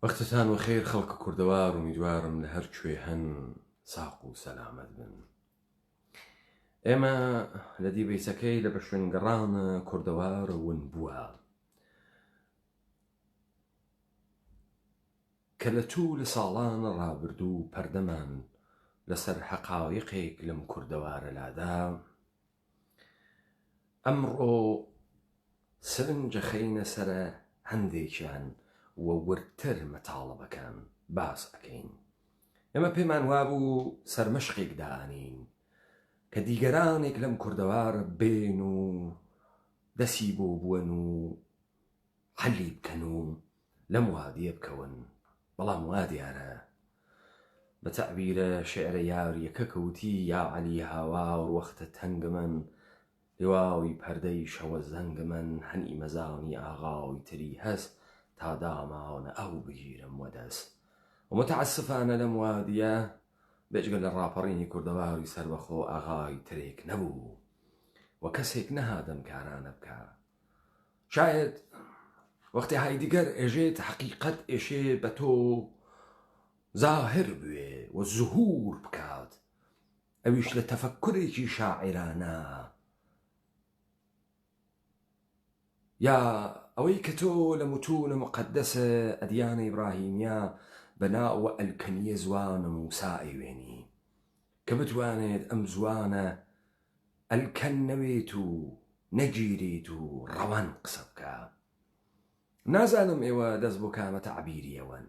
وەختتان و خێر خەڵکە کوردەوار و میدوارم لە هەر کوێ هەن ساق و سەلامەت بن. ئێمە لە دیبەیسەکەی لە بە شوێنگەڕانە کوردەوارە ون بووە کە لە توو لە ساڵانە ڕابردوو پەردەمان لەسەر حەقایقێک لەم کوردەوارە لادا. ئەمڕۆ سرنجە خەینە سەرە هەندێکیان وە ورتر مەتاڵەبەکان باس ئەکەین. ئێمە پێمان وابوو سەرمەشقێک دانین کە دیگەرانێک لەم کوردەوارە بێن و دەسی بۆ بوون و حەلی بکەن و لەم وادیە بکەون. بەڵام وا دیارە بە تەعبیرە شێعرە یاریەکە کەوتی یا عەلی هاوار وەختە تەنگمەن لێواوی پەردەی شەوە زەنگمەن هەنی مەزانی ئاغاوی تری هەست تا داماوەنە ئەو بگیرم وەدەست. ومتعسفانە لەم وادیە بێجگە لە ڕاپەڕینی کوردەواری سەربەخۆ ئاغای ترێک نەبوو و کەسێک نەهادەم کارانە بکە. شاید وەختی هایدیگەر ئێژێت حەقیقەت ئێشێ بە تۆ زاهر بوێ و زهور بکات، ئەویش لە تەفەککورێکی شاعرانە، یا ئەوەی کە تۆ لە متونە مقدسە ئەدیانە ئیبراهیمیە بەناوە ئەلکەنیە زوانە موسا ئەیوێنی کە بتوانێت ئەم زوانە ئەلکەن نەوێت و نەگیرێت و ڕەوان قسە بکە. نازانم ئێوە دەست بۆ کامە تەعبیریەوەن،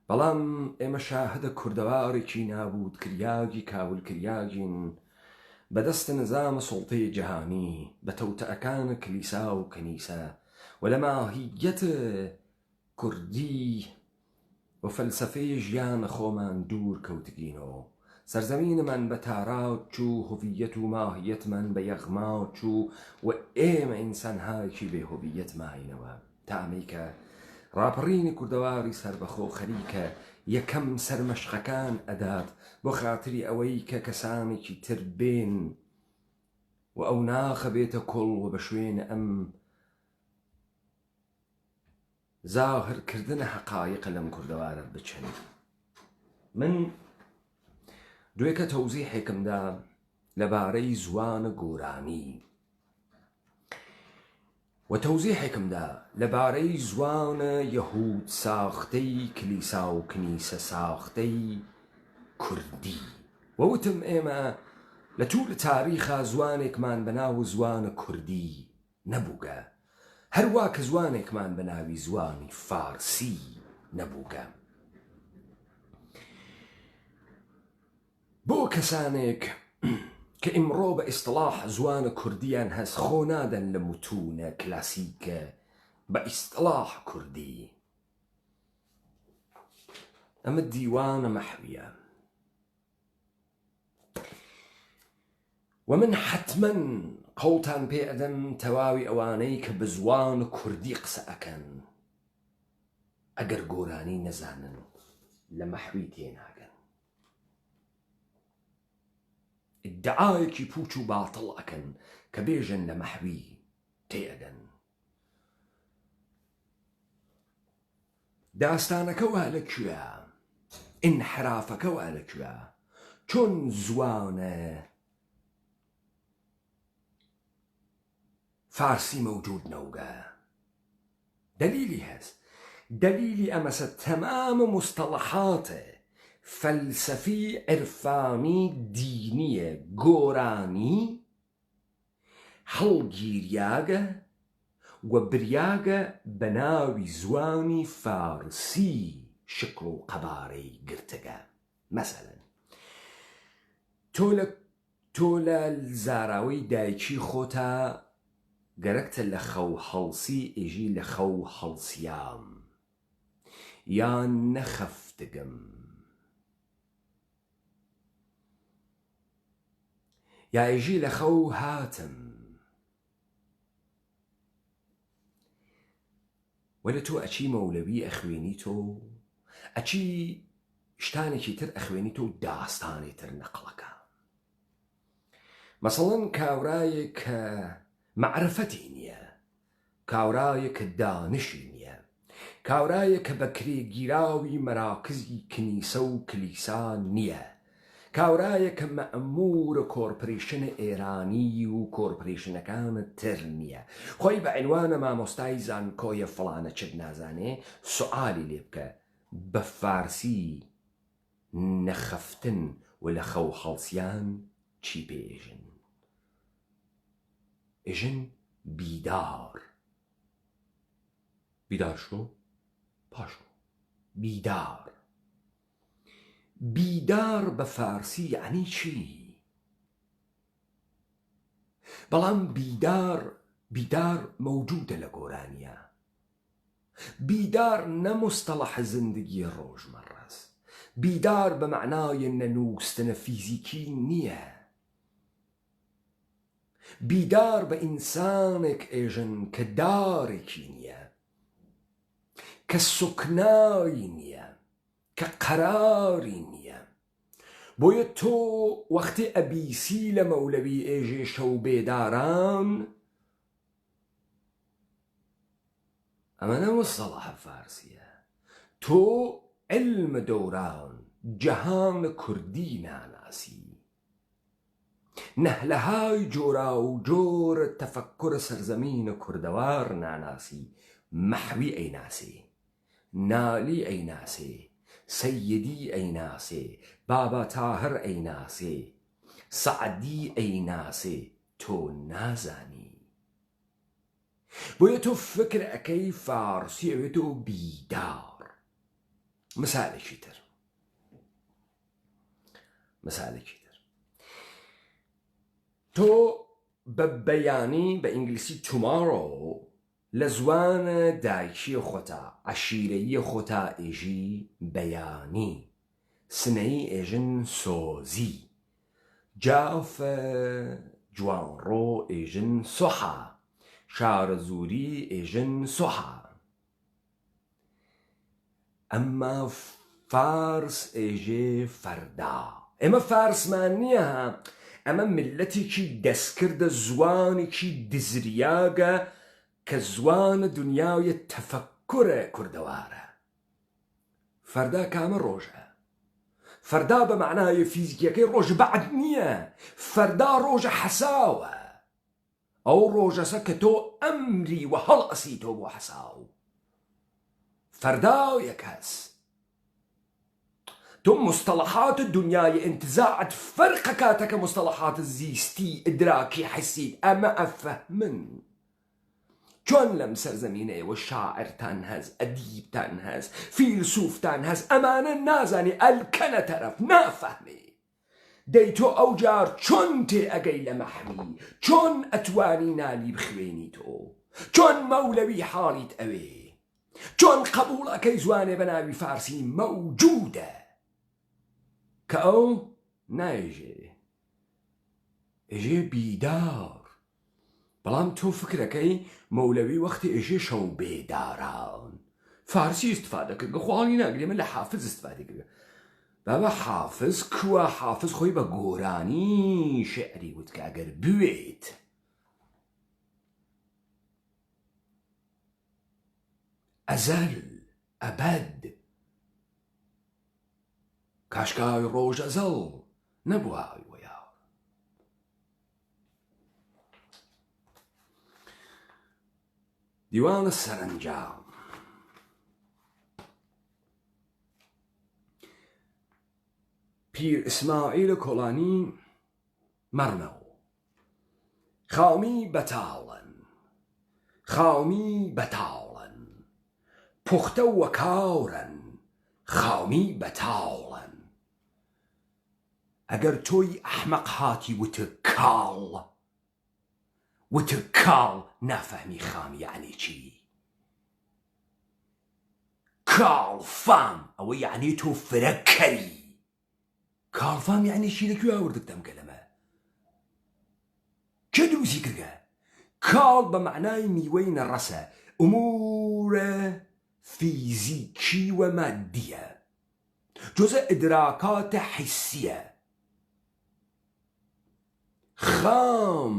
بەڵام ئێمە شاهدە کوردەوارێکی نابوود کریاگی کاول کریاگین بەدەستە نظامە سوڵتەی جەهانی بە تەوتەکانە کلیسا و کەنیسە و لە ماهیەت کوردی و فەلسەفەی ژیانە خۆمان دوور کەوتگینەوە. سەرزەمینمان بە تاراو چوو، هویەت و ماهیەتمان بە یەغما چوو و ئێمە ئینسانهایکی بێ هویەت ماینەوە تا ئەمەی کە ڕاپەڕینی کوردەواری سەربەخۆ خەریکە یەکەم سەرمەشقەکان ئەدات بۆ خاتری ئەوەی کە کەسانێکی تر بێن و ئەو ناخە بێتە کۆڵ و بە شوێنە ئەم زاهرکردنە حەقایق لەم کوردەوارە بچن. من دوێکە تەوزیحێکمدا لەبارەی زوانە گۆرانی و تەوزیحێکمدا لەبارەی زوانە یەهود ساختەی کلیسا و کنیسە ساختەی کوردی وەوتم ئێمە لە توول تاریخە زوانێکمان بەناو زوانە کوردی نەبووگە، هەروە کە زوانێکمان بەناوی زوانی فارسی نەبووگە. بۆ کەسانێک کە ئیمڕۆ بە ئیستلاح زوانە کوردیان هەست خۆ نادەن لە متونە کلاسیکە بە ئیستلاح کوردی. ئەمە دیوانە مەحویە و من حتمما قەوتان پێ ئەدەم تەواوی ئەوانەی کە بە زوان کوردی قسە ئەکەن ئەگەر گۆرانی نەزانن لە مەحوی تێناگەن، ئیدعایەکی پوچ و باتڵ ئەکەن کە بێژن لە مەحوی تێئەگەن. داستانەکە وا لەکوێ، ئینحرافەکە وا لەکوێ، چۆن زوانە فارسی مەوجود نەوگە. دلیلی هەست، دلیلی ئەمەسە تەمامە مستەڵەحاتە فەلسەفی عرفانی دینیە گۆرانی هەڵگیریاگە و بریاگە بە ناوی زوانی فارسی شکڵ و قەبارەی گرتەگە. مەسەلەن تۆ لە زاراوەی دایکی خۆتە گەرەکتە لە خەو هەڵسی ئێژی لە خەو هەڵسیام یان نەخەفتگم یا ئێژی لە خەو هاتم وەلە تۆ ئەچی مەولەوی ئەخوێنی تۆ ئەچی شتانێکی تر ئەخوێنی تۆ داستانی تر نەقڵەکە. مەسەڵەن کاورایە کە معرفەتی نییە، کاورایە کە دانشی نییە، کاورایە کە بەکرێگیراوی مەراکزی کنیسە و کلیسا نییە، کاورایە کە مەئمورە کۆرپۆریشنە ئێرانی و کۆرپۆریشنەکانە تر نییە. خۆی بە عنوانە مامۆستای زانکۆیە فڵانە چت نازانێ، سوئالی لێ بکە بە فارسی نەخەفتن و لە خەو هەڵسیان چی پێژن؟ ئێژن بیدار. بیدار شو پاشو. بیدار. بیدار بە فارسی یعنی چی؟ بەڵام بیدار مەوجودە لە گۆرانیە. بیدار نەموستەڵەح زندگی ڕۆژمەڕەست. بیدار بە معنای نەنووسنە فیزیکی نییە. بیدار بە ئینسانێک ئێژن کە دارێکی نییە، کە سوکنایی نییە، کە قەراری نییە. بۆیە تۆ وەختی ئەبیسی لە مەولەوی ئێژێ شەو بێداران، ئەمە نەموستەڵەحە فارسیە. تۆ علم دەوران جەهان کوردی ناناسی، نەهلەهای جۆرا و جۆرە تەفەککوڕە سەرزەمینە کوردەوار ناناسی. مەحوی ئەیناسێ، نالی ئەیناسێ، سەیدی ئەیناسێ، بابا تاهر ئەیناسێ، سەعدی ئەیناسێ، تۆ نازانی. بۆیە تۆ فکر ئەەکەی فارسی ئەوێتەوە بیدار. مثالێکی تر تۆ بە بەیانی بە ئینگلیسی tomorrow لە زوانە دایکی خۆتا عەشیرەیی خۆتا ئێژی بەیانی، سنەی ئێژن سۆزی، جافە جوانڕۆ ئێژن سۆحا، شارە زووری ئێژن سۆحا. ئەمما فارس ئێژێ فەردا. ئێمە فارسمان نییە، ئەمە ملەتێکی دەستکردە زوانێکی دزریاگە کە زوانە دنیاویە تەفەککوڕە کوردەوارە. فەردا کامە ڕۆژە؟ فەردا بە معنای فیزیکیەکەی ڕۆژ بەعد نییە، فەردا ڕۆژە حەساوە. ئەو ڕۆژەسە کە تۆ ئەمری و هەڵ ئەسی تۆ بۆ حەساو. فەردا یەک هەس. تۆ مستەڵەحات دنیای انتزاعت فەرقە کاتەکە مستەڵەحات زیستی ئیدراکی حەسیت ئەمە ئەفەهمن. چۆن لەم سەرزەمینەیەوە شاعرتان هەز، ئەدیبتان هەز، فیلسوفتان هەز، ئەمانە نازانی ئەلکەنە تەرەف نافەهمێ. دەی تۆ ئەو جار چۆن تێ ئەگەی لە مەحمی، چۆن ئەتوانی نالی بخوێنی تۆ، چۆن مەولەوی حاڵیت ئەوێ، چۆن قبول ئەەکەی زوانێ بە ناوی فارسی مەوجودە کە ئەو نایژێ. ئێژێ بیدار. بەڵام تۆ فکرەکەی مەولەوی وەختی ئێژێ شەو بێداران فارسی استفادە کرد، بخواڵی ناگرێ، من لە حافز استفادە کرد. بابا حافز کووە؟ حافز خۆی بە گۆرانی شعری وت کە ئەگەر بوێت ئەزەل ئەبەد کاشکای ڕۆژ ئەزەڵ نەبووای وەیا. دیوانە سەرنجام. پیر ئیسماعیل کۆڵانی مەڕنەوە. خاومی بەتاڵن، خاومی بەتاڵن، پوختە وەکاورن، خاومی بەتاڵن. ئەگەر تۆی ئەحمەق هاتی وتە کاڵ نافەهمی خامی یعنی چی؟ کاڵ فام ئەوە یعنی تۆ فرەکەری. کاڵ فام یعنی چی؟ لەکوێ ئاوردت ئەم کەلەمە؟ کێ دروستی کردە؟ کاڵ بە معنای میوەی نەڕەسە، ئومورە فیزیکی و مادیە، جزء ئیدراکاتە حیسیە. خام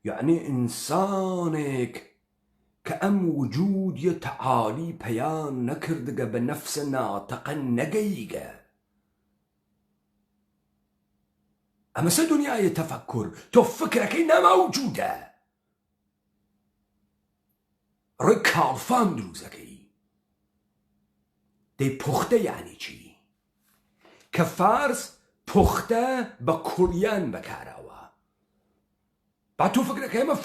یعنی ئینسانێک کە ئەم وجودیە تەعالی پەیان نەکردگە بە نەفسە ناتەقە نەگەیگە. ئەمەسە دنیای تەفەکر، تۆ فکرەکەی نامەوجودە، ڕۆی کاڵفام دروزەکەی. دەی پوختە یعنی چی؟ کە فارس پوختە بە کوڕیان بەکاراوە. با تۆ فکرەکەی ئەمە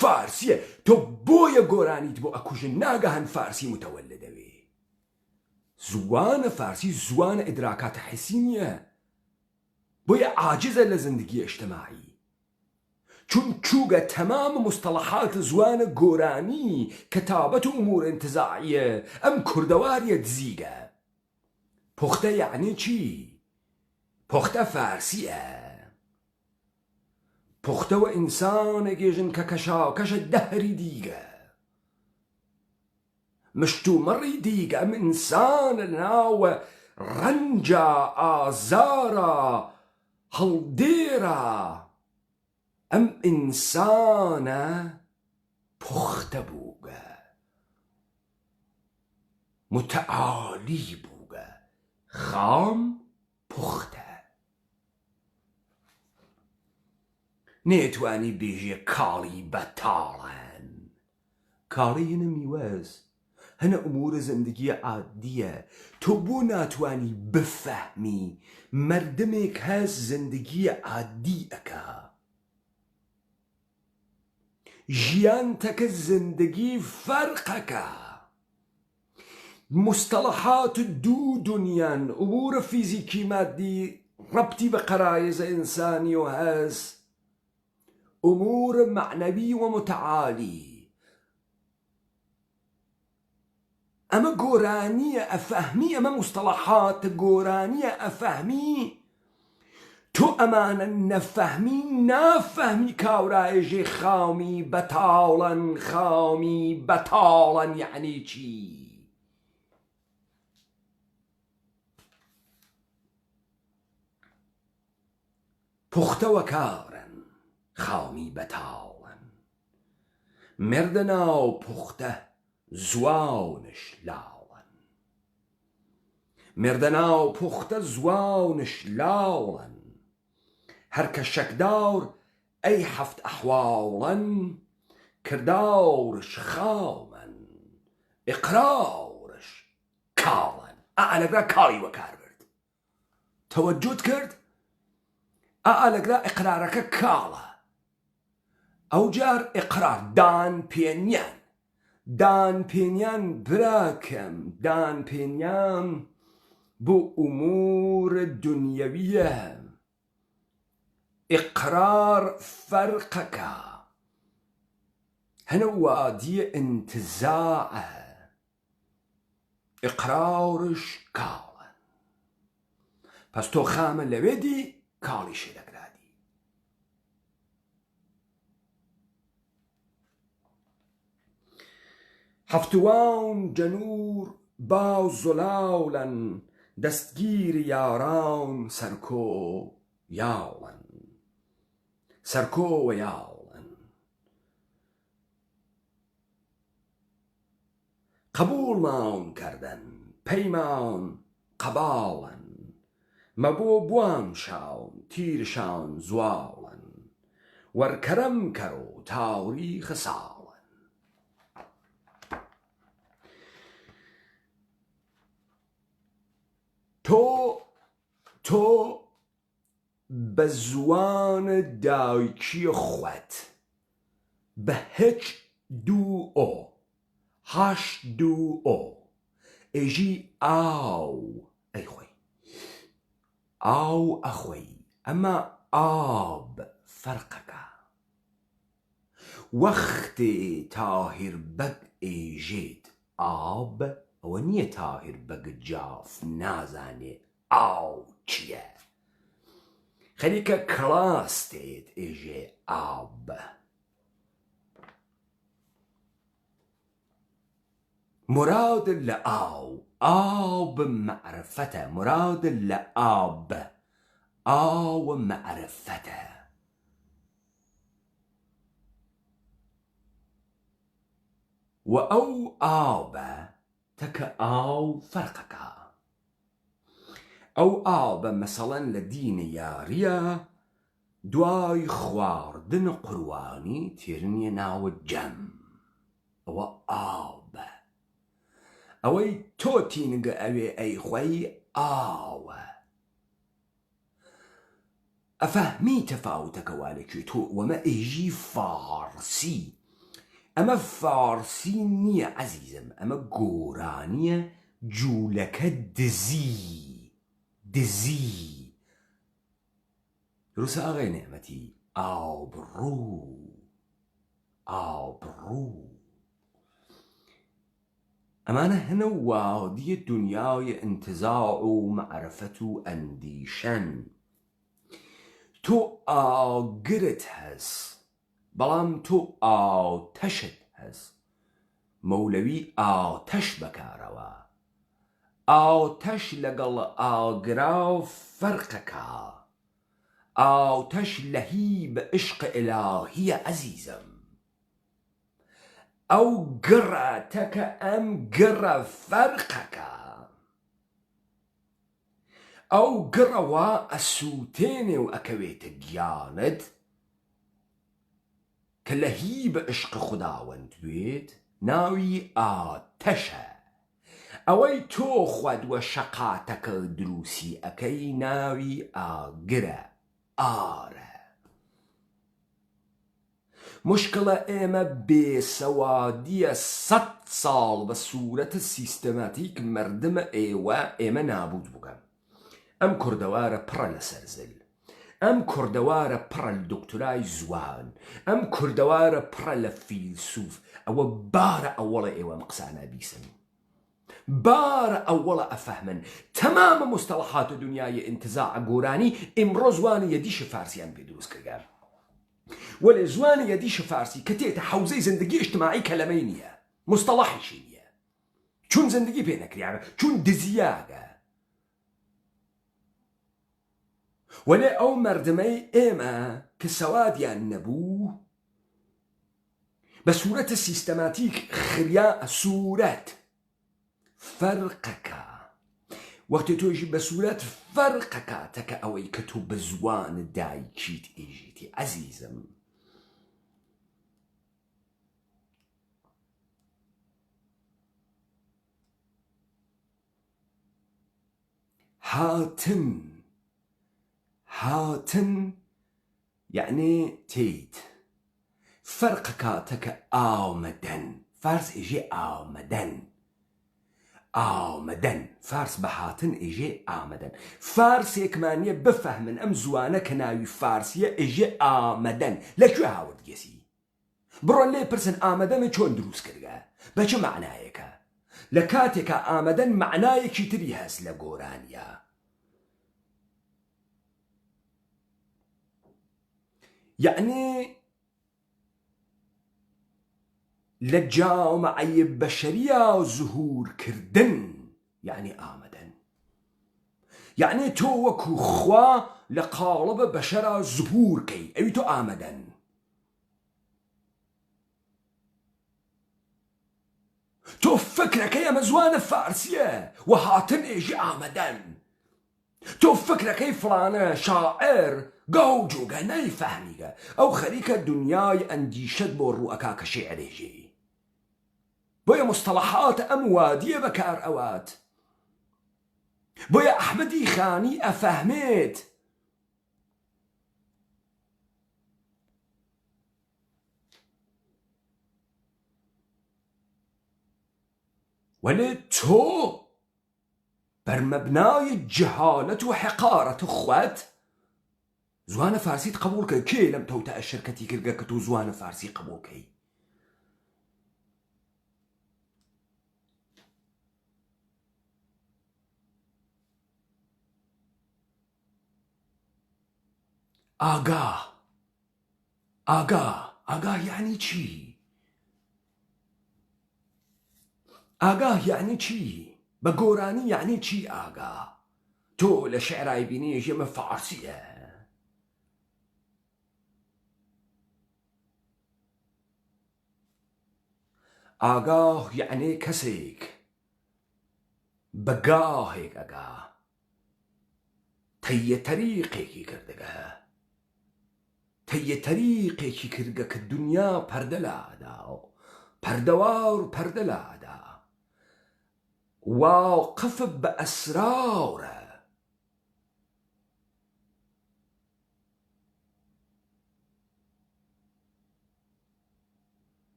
فارسیە، تۆ بۆیە گۆرانیت بۆ ئەکوژن ناگەهان فارسی متەوەلە دەوێ. زوانە فارسی زوانە ئیدراکاتە حسی نییە، بۆیە عاجزە لە زندگی اجتماعی، چون چووگە تەمام مستەڵەحات زوانە گۆرانی کەتابەت و ئومور انتزاعیە ئەم کوردەواریە دزیگە. پوختە یعنی چی؟ پوختە فارسیە. پوختەوە ئینسانێکێژن کە کەشاکەشە دەهری دیگە، مشتومەڕی دیگە. ئەم ئینسانە ناوە ڕەنجە، ئازارە، هەڵدێرە. ئەم ئینسانە پوختە بووگە، متعالی بووگە، خام پوختە. نێتوانی بێژێ کاڵی بەتاڵن. کاڵی هەنە میوەز، هەنە ئومورە زندگیە عادیە. تۆ بۆ ناتوانی بفەهمی مەردمێک هەست زندگیە عادی ئەکا، ژیان تەکە زندگی فەرقەکە. مستەڵەحات دوو دنیان، ئومورە فیزیکی مادی ڕەبتی بە قەرایزە ئینسانی و هەست، ئومور معنەوی و متعالی. ئەمە گۆرانیە ئەفەهمی، ئەمە مستەڵەحات گۆرانیە ئەفەهمی. تۆ ئەمانە نەفەهمی، نافەهمی کاورایژێ خامی بەتاڵن. خامی بەتاڵن یعنی چی؟ پوختەوە کارن، خامی بەتاڵن. مردە ناو پوختە زوانش لاڵن. مردە ناو پوختە زوانش لاڵن. هەرکە شەکدار ئەی هەفت ئەحواڵن، کردارش خامن، ئیقرارش کاڵن. ئەلەگرا کاڵی وەکار برد، تەوەجۆت کرد؟ ئەلەگرا ئیقرارەکە کاڵە. ئەو جار ئیقرار دانپێنیان، دانپێنیان براکەم، دانپێنیان بۆ ئومور دنیەویە. ئیقرار فەرقەکە، هەنە وادیە انتزاعە، ئیقرارش کاڵە. پس تۆ خامە لەوێدی کاڵی شێدەگرادی. هەفتوان جەنوور باو زۆلاولەن، دەستگیری یاران سەرکۆ یاڵن. سەرکۆوە یاڵن. قبوڵمان کردن پەیمان قەباڵن. مەبۆ بوام شاون تیرشان زواڵن. وەرکەرەم کەرۆ تاوری خساڵن. تۆ بە زوانە دایکی خوەت بە هیچ دوو ئۆ هاش دوو ئۆ ئێژی ئاو ئەیخۆی ئاو ئەخۆی. ئەمە ئاب فەرقەکە. وەختێ تاهیر بەگ ئێژێت ئاب، ئەوە نییە تاهیر بەگ جاف نازانێ ئاو چییە. خەریکە کڵاستێت ئێژێ ئاب. مراد لە ئاو معرفەتە. مراد لە ئاب ئاو معرفەتە. و ئەو ئاوە تەکە ئاو فەرقەکە. ئەو ئاوە مەسەڵەن لە دینە یاریە دوای خواردن قوربانی تێرنیە ناوە جەم. ئەوە ئاوە. ئەوەی تۆ تینگە ئەوێ ئەیخوەی ئاوە. ئەفەهمی تەفاوتەکەوا لەکوێ تۆ وەمە ئێژی فارسی. ئەمە فارسی نییە عەزیزم، ئەمە گۆرانیە جوولەکە دزی. درستە ئاغای نێمەتی؟ ئابڕوو. ئەمانە هەنە وادیە دنیای انتزاع و معرفەت و ئەندیشەن. تۆ ئاگرت هەست، بەڵام تۆ ئاوتەشت هەست. مەولەوی ئاتەش بەکارەوە. ئاتەش لەگەڵ ئاگراو فەرقەکە. ئاتەش لەهیب عشق ئیلاهیە عەزیزم. ئەو گڕە تەکە ئەم گڕە فەرقەکە. ئەو گڕەوە ئەسووتێنێ و ئەکەوێتە گیانت کە لەهیب عشق خوداوەند بێت، ناوی ئاتەشە. ئەوەی تۆ خودوە شەقاتەکە دروسی ئەەکەی ناوی ئاگرە، ئارە. مشکلە ئێمە بێسەوادیە 100 ساڵ بە سوورەتە سیستەماتیک مردمە ئێمە نابود بکەن. ئەم کوردەوارە پڕە لە سەرزل، ئەم کوردەوارە پڕە لە دکتۆرای زوان، ئەم کوردەوارە پڕە لە فیلسوف. ئەوە بارە ئەوەڵە ئێوەم قسانە بیسن، بارە ئەوەڵە ئەفەهمن. تەمامە مستەڵەحاتە دنیای انتزاع گۆرانی ئیمڕۆ زوانی یەدیشە فارسیان پێ دروست کردگەن. وەلێ زوانی یەدیشە فارسی کە تێتە حەوزەی زندگی اجتماعی کەلەمەی نییە، مستەڵەحیشی نییە، چون زندگی پێ نەکریاوە، چون دزیاگە. وەلێ ئەو مردمەی ئێمە کە سەوادیان نەبوو بە سوورەتە سیستەماتیک خریا سوورەت فەرقەکە. وەختی تۆژی بە سوورەت فەرقەکاتەکە ئەوەی کە تۆ بە زوان دایکیت ئێژیتی عەزیزم. هاتن یعنی تیت. فەرقەکاتەکە ئامەدەن. فارس ئێژێ ئامەدەن. فارس بە هاتن ئێژێ ئامەدەن. فارسێکمانیە بفەهمن ئەم زوانە کە ناوی فارسیە ئێژێ ئامەدەن. لەکوێ هاوردگەسی؟ بڕۆن لێ پرسن ئامەدەمە چۆن دروست کردگە؟ بە چه معنایەکە؟ لە کاتێکە ئامەدەن معنایەکی تری هەست لە گۆرانیە. یعنی لە جامعەی بەشەریە زوهورکردن یعنی ئامەدەن. یعنی تۆ وەکو خوا لە قاڵبە بەشەرە زوهورکەی، ئەوی تۆ ئامەدەن. تۆ فکرەکەی ئەمە زوانە فارسیە و هاتن ئێژی ئامەدەن. تۆ فکرەکەی فڵانە شاعر گاو جوگە نەیفەهمیگە، ئەو خەریکە دنیای ئەندیشت بۆ ڕوئەکا کە شێعرێژی. بۆیە مستەڵەحات ئەم وادیە بەکار ئەوات. بۆیە ئەحمەدی خانی ئەفەهمێت وەلێ تۆ بەرمەبنای جەهالەت و حەقارەت خوات زوانە فارسیت قبول کە کێ لەم تەوتە شرکەتی کردگە کە تۆ زوانە فارسی قبولکەی؟ ئاگاه یعنی چی؟ ئاگاه یعنی چی؟ بە گۆرانی یعنی چی ئاگاه؟ تۆ لە شێعرای بینی ژێمە فارسیە. ئاگاه یعنی کەسێک بە گاهێک ئەگا تەیە تەریقێکی کردەگە تەیە تەریقێکی کردگە کە دنیا پەردە لادا و پەردەوار پەردە لادا واقف بە ئەسرارە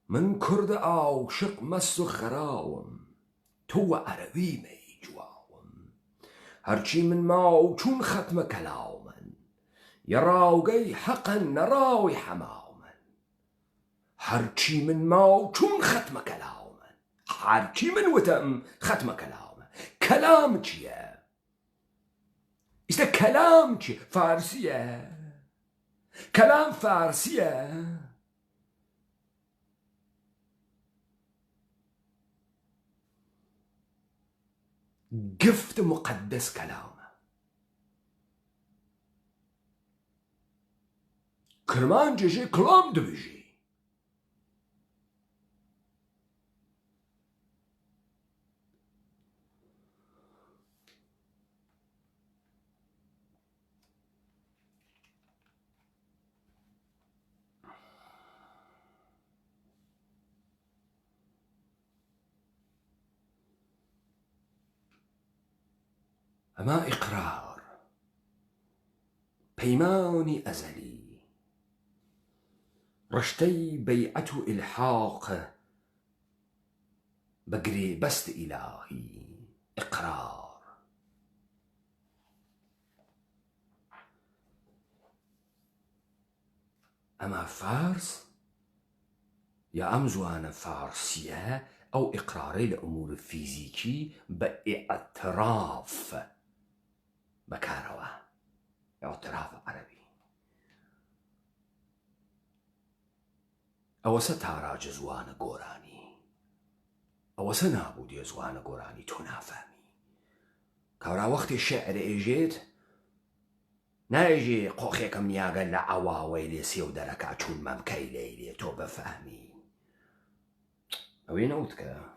من کوردە ئاوشق مەست و خەراوم تۆوە عەرەبیمەی جواوم هەرچی من ماو چون خەتمە کەلاومن یەڕاوگەی حەقن نەڕاوی حەماومن هەرچی من ماو چون خەتمە کەلاومن هەرچی من وتم خەتمە کەلاومە کەلام چییە؟ ئیستا کەلام چی؟ فارسیە کەلام فارسیە قفت مقدس كلامه كرمان جيجي كلام دبيجي أما إقرار بيماني أزلي رشتي بيعة إلحاق بقري بست إلهي إقرار أما فارس يا أمزوان فارسية أو إقراري لأمور فيزيكي باعتراف بكاروا اعتراف عربي أو ستاراج زوان قوراني أو سنابود زوان قوراني تنافهمي كورا وقت الشعر إيجيت نايجي قوخيكم نياغا لعواوي لسيو دركا چون ممكي ليلي تو بفهمي أوين أوتك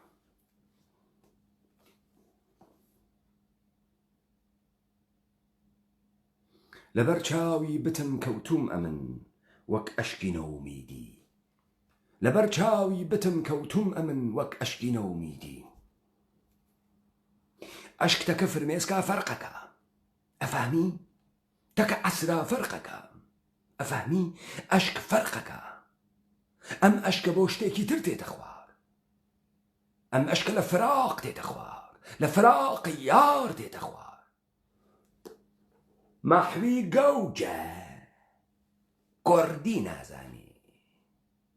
لبرچاوي بتم كوتوم أمن وك أشكي نوميدي لبرچاوي بتم كوتوم أمن وك أشكي نوميدي أشك تكفر ميسكا فرقك أفهمي تك أسرى فرقك أفهمي أشك فرقك أم أشك بوشتيكي ترتي تخوار أم أشك لفراق تتخوار لفراق يار تتخوار محوی گوجه کردی نزنی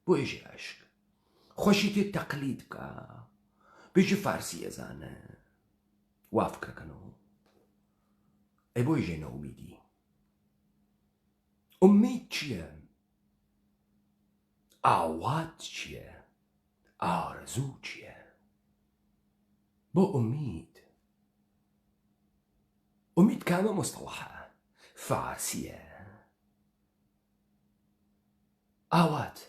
بویجی عشق خوشیتی تقلید که بیجی فارسی زنه وافکر کنو ای بویجی نومیدی امید چیه؟ آوات چیه؟ آرزو چیه؟ با امید كان مصطلحه فارسية آوات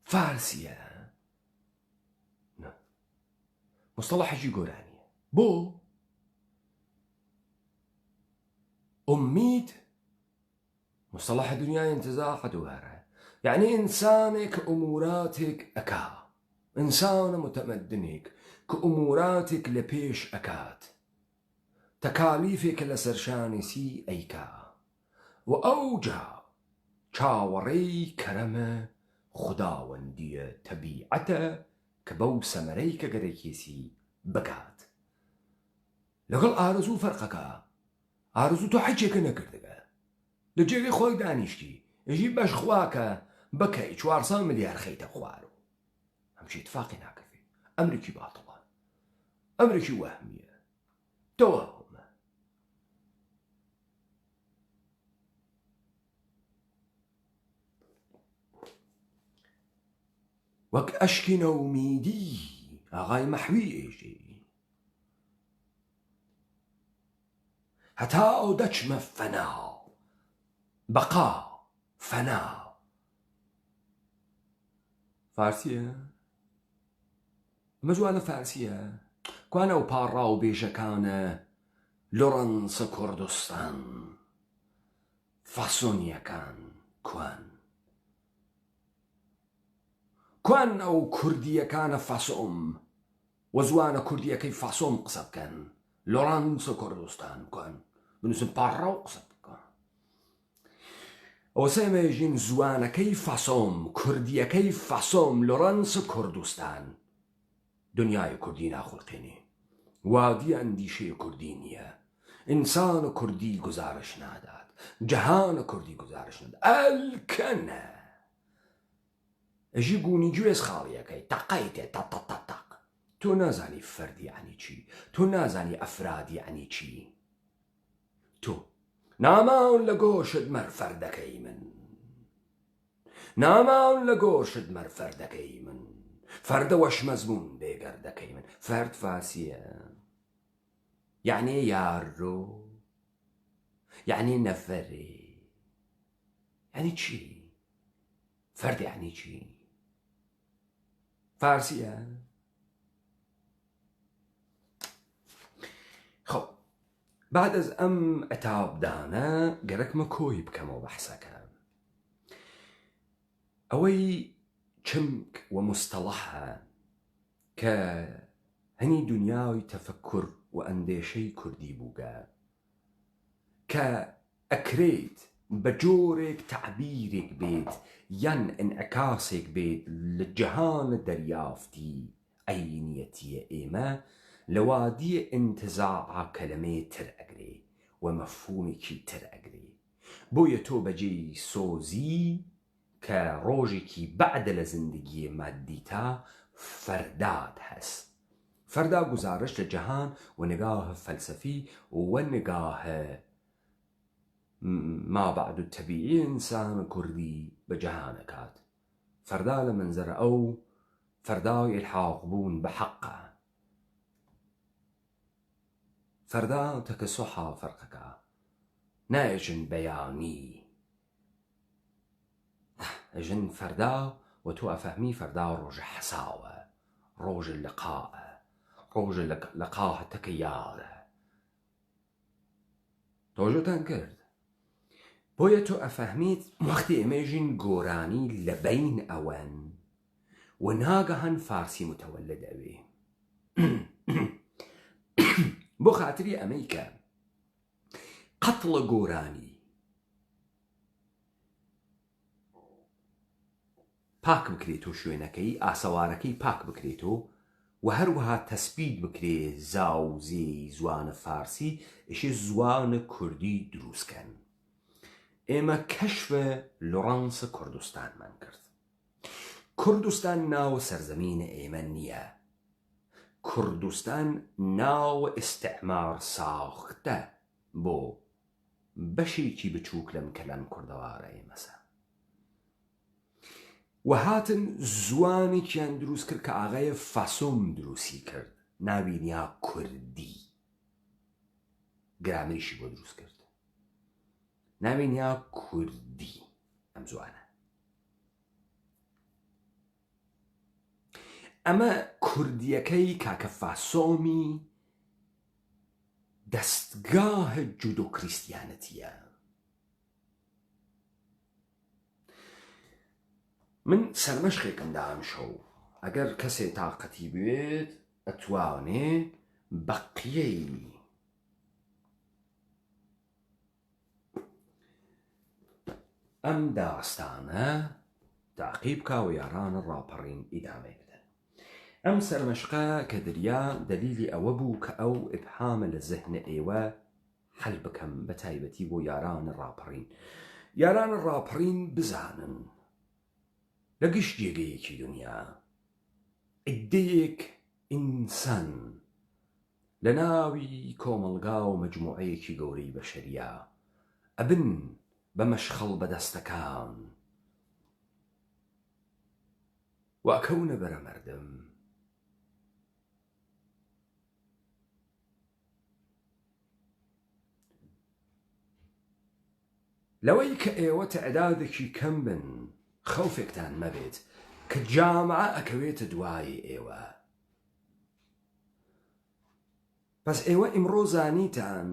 فارسية نه مصطلح جي قراني بو أميد مصطلح دنيا انتزاع دواره يعني إنسانك أموراتك أكا إنسان متمدنك كأموراتك لبيش أكات تكاليفك لسرشانسي أيكا وأوجا چاوري كرم خداوندي تبيعته كبو سمريك قريكيسي بكات لقل آرزو فرقك آرزو تو حجيك نكردك لجيغي خوي دانيشتي يجيب باش خواك بكي 400 مليار خيت خوارو همشي اتفاقي ناكفي أمريكي باطلة أمريكي وهمية توهم وك أشكي نوميدي أغاي محوي إيجي هتا دچم فنا بقاء فنا فارسیە ئەمە جوانە فارسیە کوانە و پاڕا و بێژەکانە لۆڕەنسە کوردستان فاسۆنیەکان کوان ئەو کوردیەکانە فاسۆم وە زوانە کوردیەکەی فاسۆم قسە بکەن لۆڕەنسە کوردستان کوان بنووسن پاڕا و قسە بکەن ئەوە سێمەژین زوانەکەی فاسۆم کوردیەکەی فاسۆم لۆڕەنسە کوردستان دنیای کوردی ناخڵقێنێ وادی ئەندیشەی کوردی نییە ئینسانە کوردی گزارش نادات جەهانە کوردی گزارش نادات ئەلکەنە ئەژی گونی گوێز خاڵیەکەی تەقەی تێ تەق تۆ نازانی فەردی یعنی چی تۆ نازانی ئەفرادی یعنی چی تۆ ناماون لە گۆشت مەر فەردەکەی من ناماون لە گۆشت مەر فەردەکەی من فەردە وەش مەزمون بێگەردەکەی من فەرد فاسیە یعنی یارۆ یعنی نەفەرێ یعنی چی فەرد یعنی چی فارسیە خۆ بعد ئەز ئەم ئەتابدانە گەرەکمە کۆی بکەمەوە بەحسەکە ئەوەی چمک و مستەڵەحە کە هەنی دنیای تەفەکر و ئەندێشەی کوردی بووگە کە ئەکرێت بە جۆرێک تعبیرێک بێت یان ئینعکاسێک بێت لە جەهانە دەریافتی عەینیەتیە ئێمە لە وادیە ئینتزاعا کەلەمێ تر ئەگرێ و مەفهومێکی تر ئەگرێ بۆیە تۆ بەجێی سۆزی کە ڕۆژێکی بەعدە لە زندگی مادیتا فەردات هەست فەردا گزارش لە جەهان و نگاه فەلسەفی و نگاه ما بعد الطبیعی ئینسان کوردی بە جەهانەکات فەردا لە منزەرە ئەو فەردای ئیلحاق بوون بە حەقە فەردا تەکەسوحا فەرقەکە نایژن بەیانی ئەژن فەردا و تۆ ئەفەهمی فەردا ڕۆژە حەساوە ڕۆژە لقاءە ڕۆژە لقاهەتەکە یارە تۆژەتان کرد بۆیە تۆ ئەفەهمیت وەختی ئێمەژین گۆرانی لە بەین ئەوەن و ناگەهەن فارسی متەوەلد ئەوێ بۆ خاتری ئەمەی کە قەتڵە گۆرانی پاک بکرێتەوە شوێنەکەی ئاسەوارەکەی پاک بکرێتەوە و هەروەها تەسبیت بکرێ زاوزێی زوانە فارسی ئیشی زوانە کوردی دروستکەن ئێمە کەشفە لۆڕەنسە کوردستانمان کرد کوردستان ناوە سەرزەمینە ئێمە نییە کوردستان ناوە ئیستعمار ساختە بۆ بەشێکی بچووک لەم کەلان کوردەوارە ئێمەسە و هاتن زوانێکیان دروست کرد کە ئاغای فاسۆم دروستی کرد ناوینیا کوردی گرامریشی بۆ دروست کرد ناوینیا کوردی ئەم زوانە ئەمە کوردیەکەی کاکە فاسۆمی دەستگاهە جودۆ کریستیانەتیە من سەرمەشقێکم دا ئەم شەو ئەگەر کەسێ تاقەتی بوێت ئەتوانێ بەقیەی ئەم داستانە تاقیب بکە و یارانە ڕاپەڕین ئیدامێ بدەن ئەم سەرمەشقە کە دەریا دەلیلی ئەوە بوو کە ئەو ئیبهامە لە زەهنە ئێوە حەل بکەم بە تایبەتی بۆ یارانە ڕاپەڕین یارانە ڕاپەڕین بزانن لە گشت جێگەیەکی دنیا عیدەیەک ئینسان لە ناوی کۆمەڵگا و مەجموعەیەکی گەورەی بەشەریە ئەبن بە مەشخەڵ بەدەستەکان واکەونە بەرە مەردم لەوەی کە ئێوە تەعدادێکی کەم بن خەوفێکتان مەبێت کە جامعە ئەکەوێتە دوای ئێوە. بەس ئێوە ئیمڕۆ زانیتان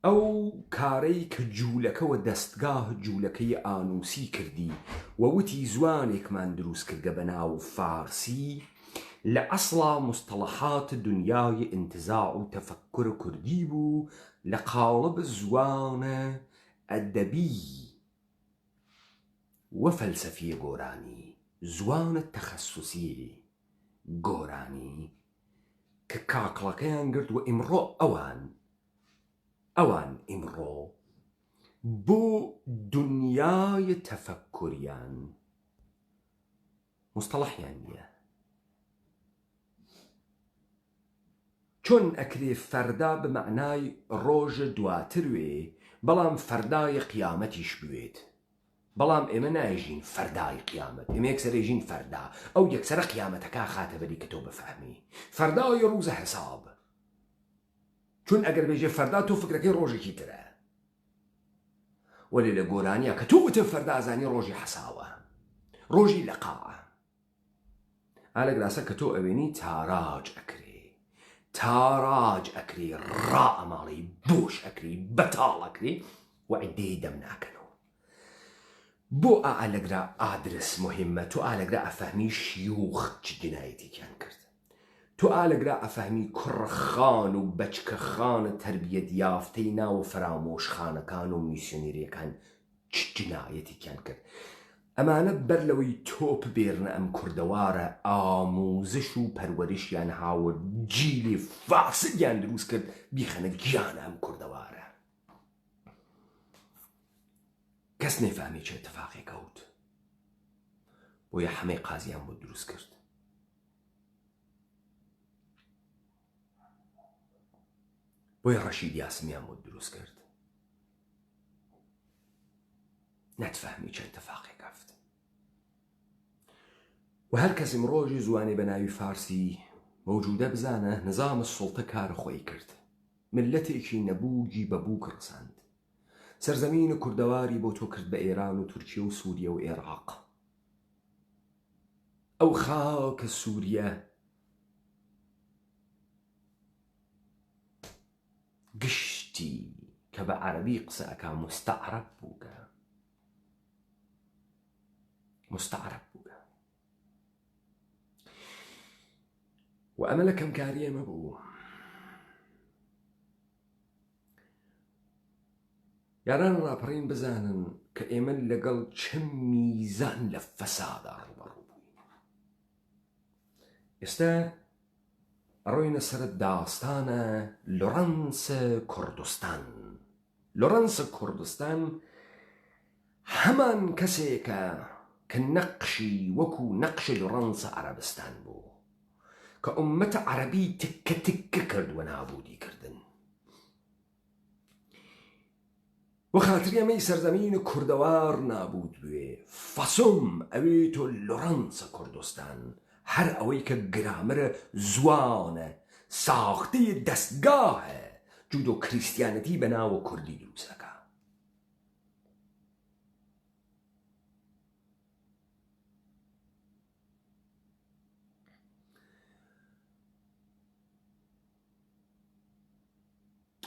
ئەو کارەی کە جوولەکەوە دەستگاه جوولەکەی ئانووسی کردی و وتی زوانێکمان دروست کردە بە ناو فارسی لە ئەسڵا مستەڵەحات دنیای انتزاع و تەفەکر کوردی بوو لە قاڵب زوانە ئەدەبی و فەلسەفی گۆرانی، زوانە تەخەسوسی گۆرانی کە کاکڵەکەیان گرت و ئیمڕۆ ئەوان ئیمڕۆ بۆ دنیای تەفەکوریان مستەڵەحیان نییە. چۆن ئەکرێ فەردا بمەعنای ڕۆژە دواتر وێ بەڵام فەردای قیامەتیش بوێت. بەڵام ئێمە نایژین فەردای قیامەت، ئێمە یەکسەرێژین فەردا، ئەو یەکسەرە قیامەتەکە خاتە بەری کە تۆ بفەهمی فەردای ڕووزە حساب. چون ئەگەر بێژێ فەردا تۆ فکرەکەی ڕۆژێکی ترە، وەلێ لە گۆرانیە کە تۆ وتە فەردازانی ڕۆژی حەساوە، ڕۆژی لەقاعە. ئالەگراسە کە تۆ ئەوێنی تاراج ئەکری ڕائەماڵی بۆش ئەکری بەتاڵ ئەکری و عیدەی دەم ناکەنەوە. بۆ ئالەگرا ئادرس مهمە. تۆ ئالەگرا ئەفەهمی شیوخ چ جنایەتێکیان کرد، تۆ ئالەگرا ئەفەهمی کوڕخان و بەچکەخانە تەربیەت یافتەی ناو فرامۆشخانەکان و میسیۆنێریەکان چ جنایەتێکیان کرد. ئەمانە بەر لەوەی تۆپ بێرنە ئەم کوردەوارە ئاموزش و پەروەریشیان هاوە جیلی فاسدیان دروست کرد بیخەنە گیانە ئەم کوردەوارە. کەس نەیفامی چه اتفاقی کەوت، بۆیە هەمەی قازیان بۆ دروست کرد. بۆیە ڕەشید یاسمیان بۆ دروست کرد. نەتفەهمی چه اتفاقی کەفت. و هەر کەس ئیمڕۆژی زوانێ بە ناوی فارسی مەوجودە بزانە نظام سوڵتە کار خۆی کرد، ملەتێکی نەبووگی بەبوو کڕساند. سەرزەمینە کوردەواری بۆ تۆ کرد بە ئێران و تورکیە و سووریە و عێراق. ئەو خاکە سووریە گشتی کە بە عەرەبی قسە ئەکا مستەعرەب بووکە، مستەعرەب بووکە. و ئەمە لە کەمکاری ئێمە بوو. یاران ڕاپەڕین بزانن کە ئێمە لەگەڵ چەند میزان لە فەسادا ڕوبەڕوو بووین. ئێستا ئەڕۆینە سەر داستانە لۆرەنسە کوردستان. لۆرەنسە کوردستان هەمان کەسێکە کە نەقشی وەکو نەقشی لۆرەنسە عەرەبستان بوو کە ئومەتە عەرەبی تککە تککە کردووە نابوودی کردن. و خاتری ئەمەی سەرزەمینە کوردەوار نابود بوێ فەسۆم ئەوێتۆ لۆرەنسە کوردستان. هەر ئەوەی کە گرامرە زوانە ساختەی دەستگاهە جودۆ کریسیانەتی بە ناوە کوردی دروستەکە.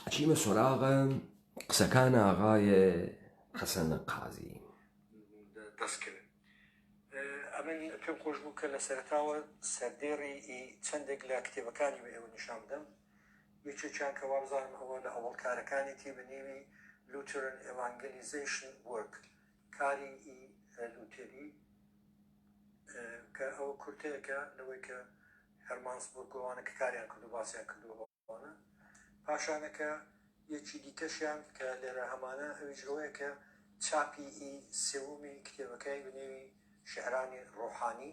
ئەچیمە سۆراغە قسەکان ئاغایە حەسەن قازی. دەستکرد. ئەمن پێم خۆش بوو کە لە سەرتاوە سەردێڕی چەندێک لە کتێبەکانی ئێوە نیشان بدەم. یەکێکیان کە وا بزانم ئەوە لە ئەوڵ کارەکانێتی بەنێوی لوترن ئێڤانگەلیزیشن وەرک، کاری لوتێری کە ئەوە کورتەیەکە لەوەی کە هەرمانسبورگۆوانە کە کاریان کردو باسییان کردووەوانە. پاشانەکە یەکی دیکەشیان کە لێرە هەمانە ئەویژەوەیە کە چاپی سێومی کتێبەکەی بنێوی شعرانی ڕۆحانی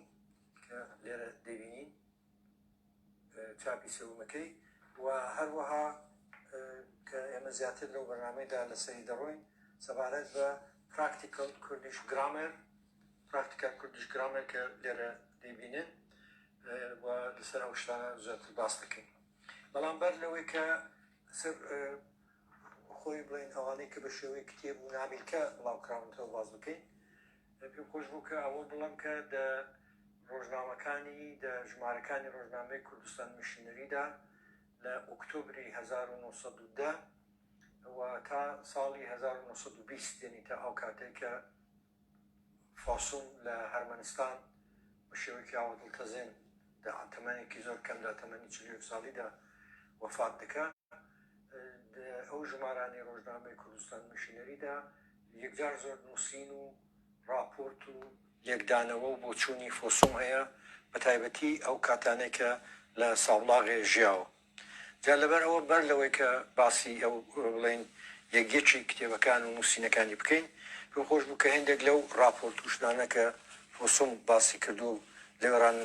کە لێرە دەبینین چاپی سێومەکەی. و هەروەها کە ئێمە زیاتر لەو بەرنامەیدا لەسەری دەڕۆین سەبارەت بە پراکتیکل کوردیش گرامەر، پراکتیکال کوردیش گرامەر کە لێرە دەبینێن و لەسەر ئەو شتانە زیاتر باس دەکەین. بەڵام بەر لەوەی کە سەر خۆی بڵێن ئەوانەی کە بە شێوەی کتێب و نامیلکە بڵاوکراونەوە باز بکەین، پێم خۆش بوو کە ئەوە بڵم کە ڕۆژنامەکانی ژمارەکانی ڕۆژنامەی کوردستان میشنەریدا لە ئۆکتۆبری 1910 و تا ساڵی 1920 یعنی تا ئەو کاتێک کە فاسوون لە هەرمەنستان بە شێوەیەکی ئاوەدڵکەزێن تەمەنێکی زۆر کەمدا تەمەنی 40 ساڵیدا وەفات دەکات. ئەو ژمارانی ڕۆژنامەی کوردستان میشنەریدا یەکجار زۆر نووسین و راپۆرت و یەکدانەوە و بۆ چوونی فۆسوم هەیە بە تایبەتی ئەو کاتانێکە لە ساڵاغێ ژیاوە. جا لەبەر ئەوە بەر لەوەی کە باسی ئەو بڵێن یەکگێکی کتێبەکان و نووسینەکانی بکەین پێم خۆش بوو کە هێندێک لەو راپۆرت و شتانەکە فۆسوم باسی کردو لێوەران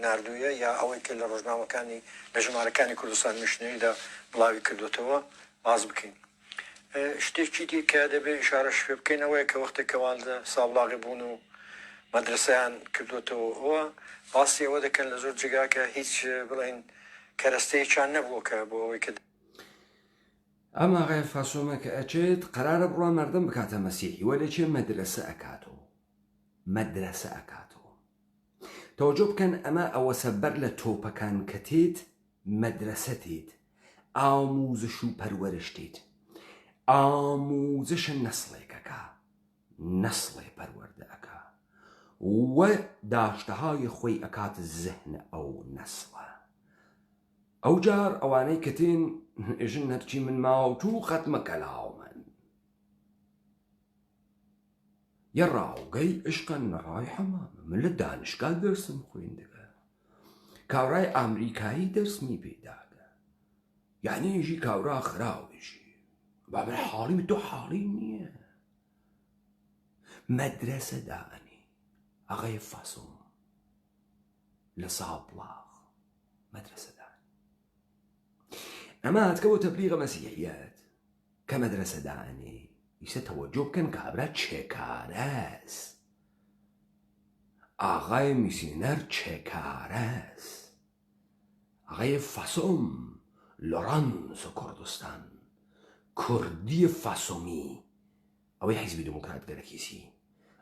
نردوویە یا ئەوەی کە لە ڕۆژنامەکانی لە ژمارەکانی کوردستان میشنەریدا بڵاوی کردوتەوە باز بکەین. شتێکی دی کە دەبێت ئیشارەش پێ بکەین ئەوەیە کە وەختێک کەواندا ساڵاغی بوون و مەدرسەیان کردوتەوە ئەوە باسی ئەوە دەکەن لە زۆر جگا کە هیچ بڵێن کەرەستەیەکیان نەبووە کە بۆ ئەوەی کە ئەما ئاغای فاسۆمە کە ئەچێت قەرارە بڕوا مەردەم بکاتە مەسیحی وە لەچێ مەدرسە ئەکاتەوە مەدرسە ئەکاتەوە تەوەجۆ بکەن ئەمە ئەوە سەبەر لە تۆپەکان کە تێت مەدرسە تێت ئاموزش و پەروەرش تێت ئاموزشە نەسڵێکەکە نەسڵێ پەروەردە ئەکا وە داشتەهای خۆی ئەکات زەهن ئەو نەسڵە. ئەو جار ئەوانەی کە تێن ئێژن هەرچی من ماوەتوو خەتمە کەلاومن یە ڕاوگەی عشقەن نەڕای حەمامە من لە دانشگا دەرسم خوێندەکە کاورای ئامریکایی دەرسمی پێداگە یعنی ئێژی کاورا خراوێژی با من حاڵیم تۆ حاڵی نییە مەدرسە دانی ئەغای فاسۆم لە ساڵبڵاغ مەدرسە دانی ئەمە هاتکە بۆ تەبلیغە مەسیحیەت کە مەدرسە دانی ئیسە تەوەجۆ بکەن کە ئابرا چێکارەس ئاغای میسیونەر چێکارەس ئاغای فاسۆم لۆڕانس کوردستان کوردی فاسۆمی ئەوەی حیزبی دموکرات گەلەکیسی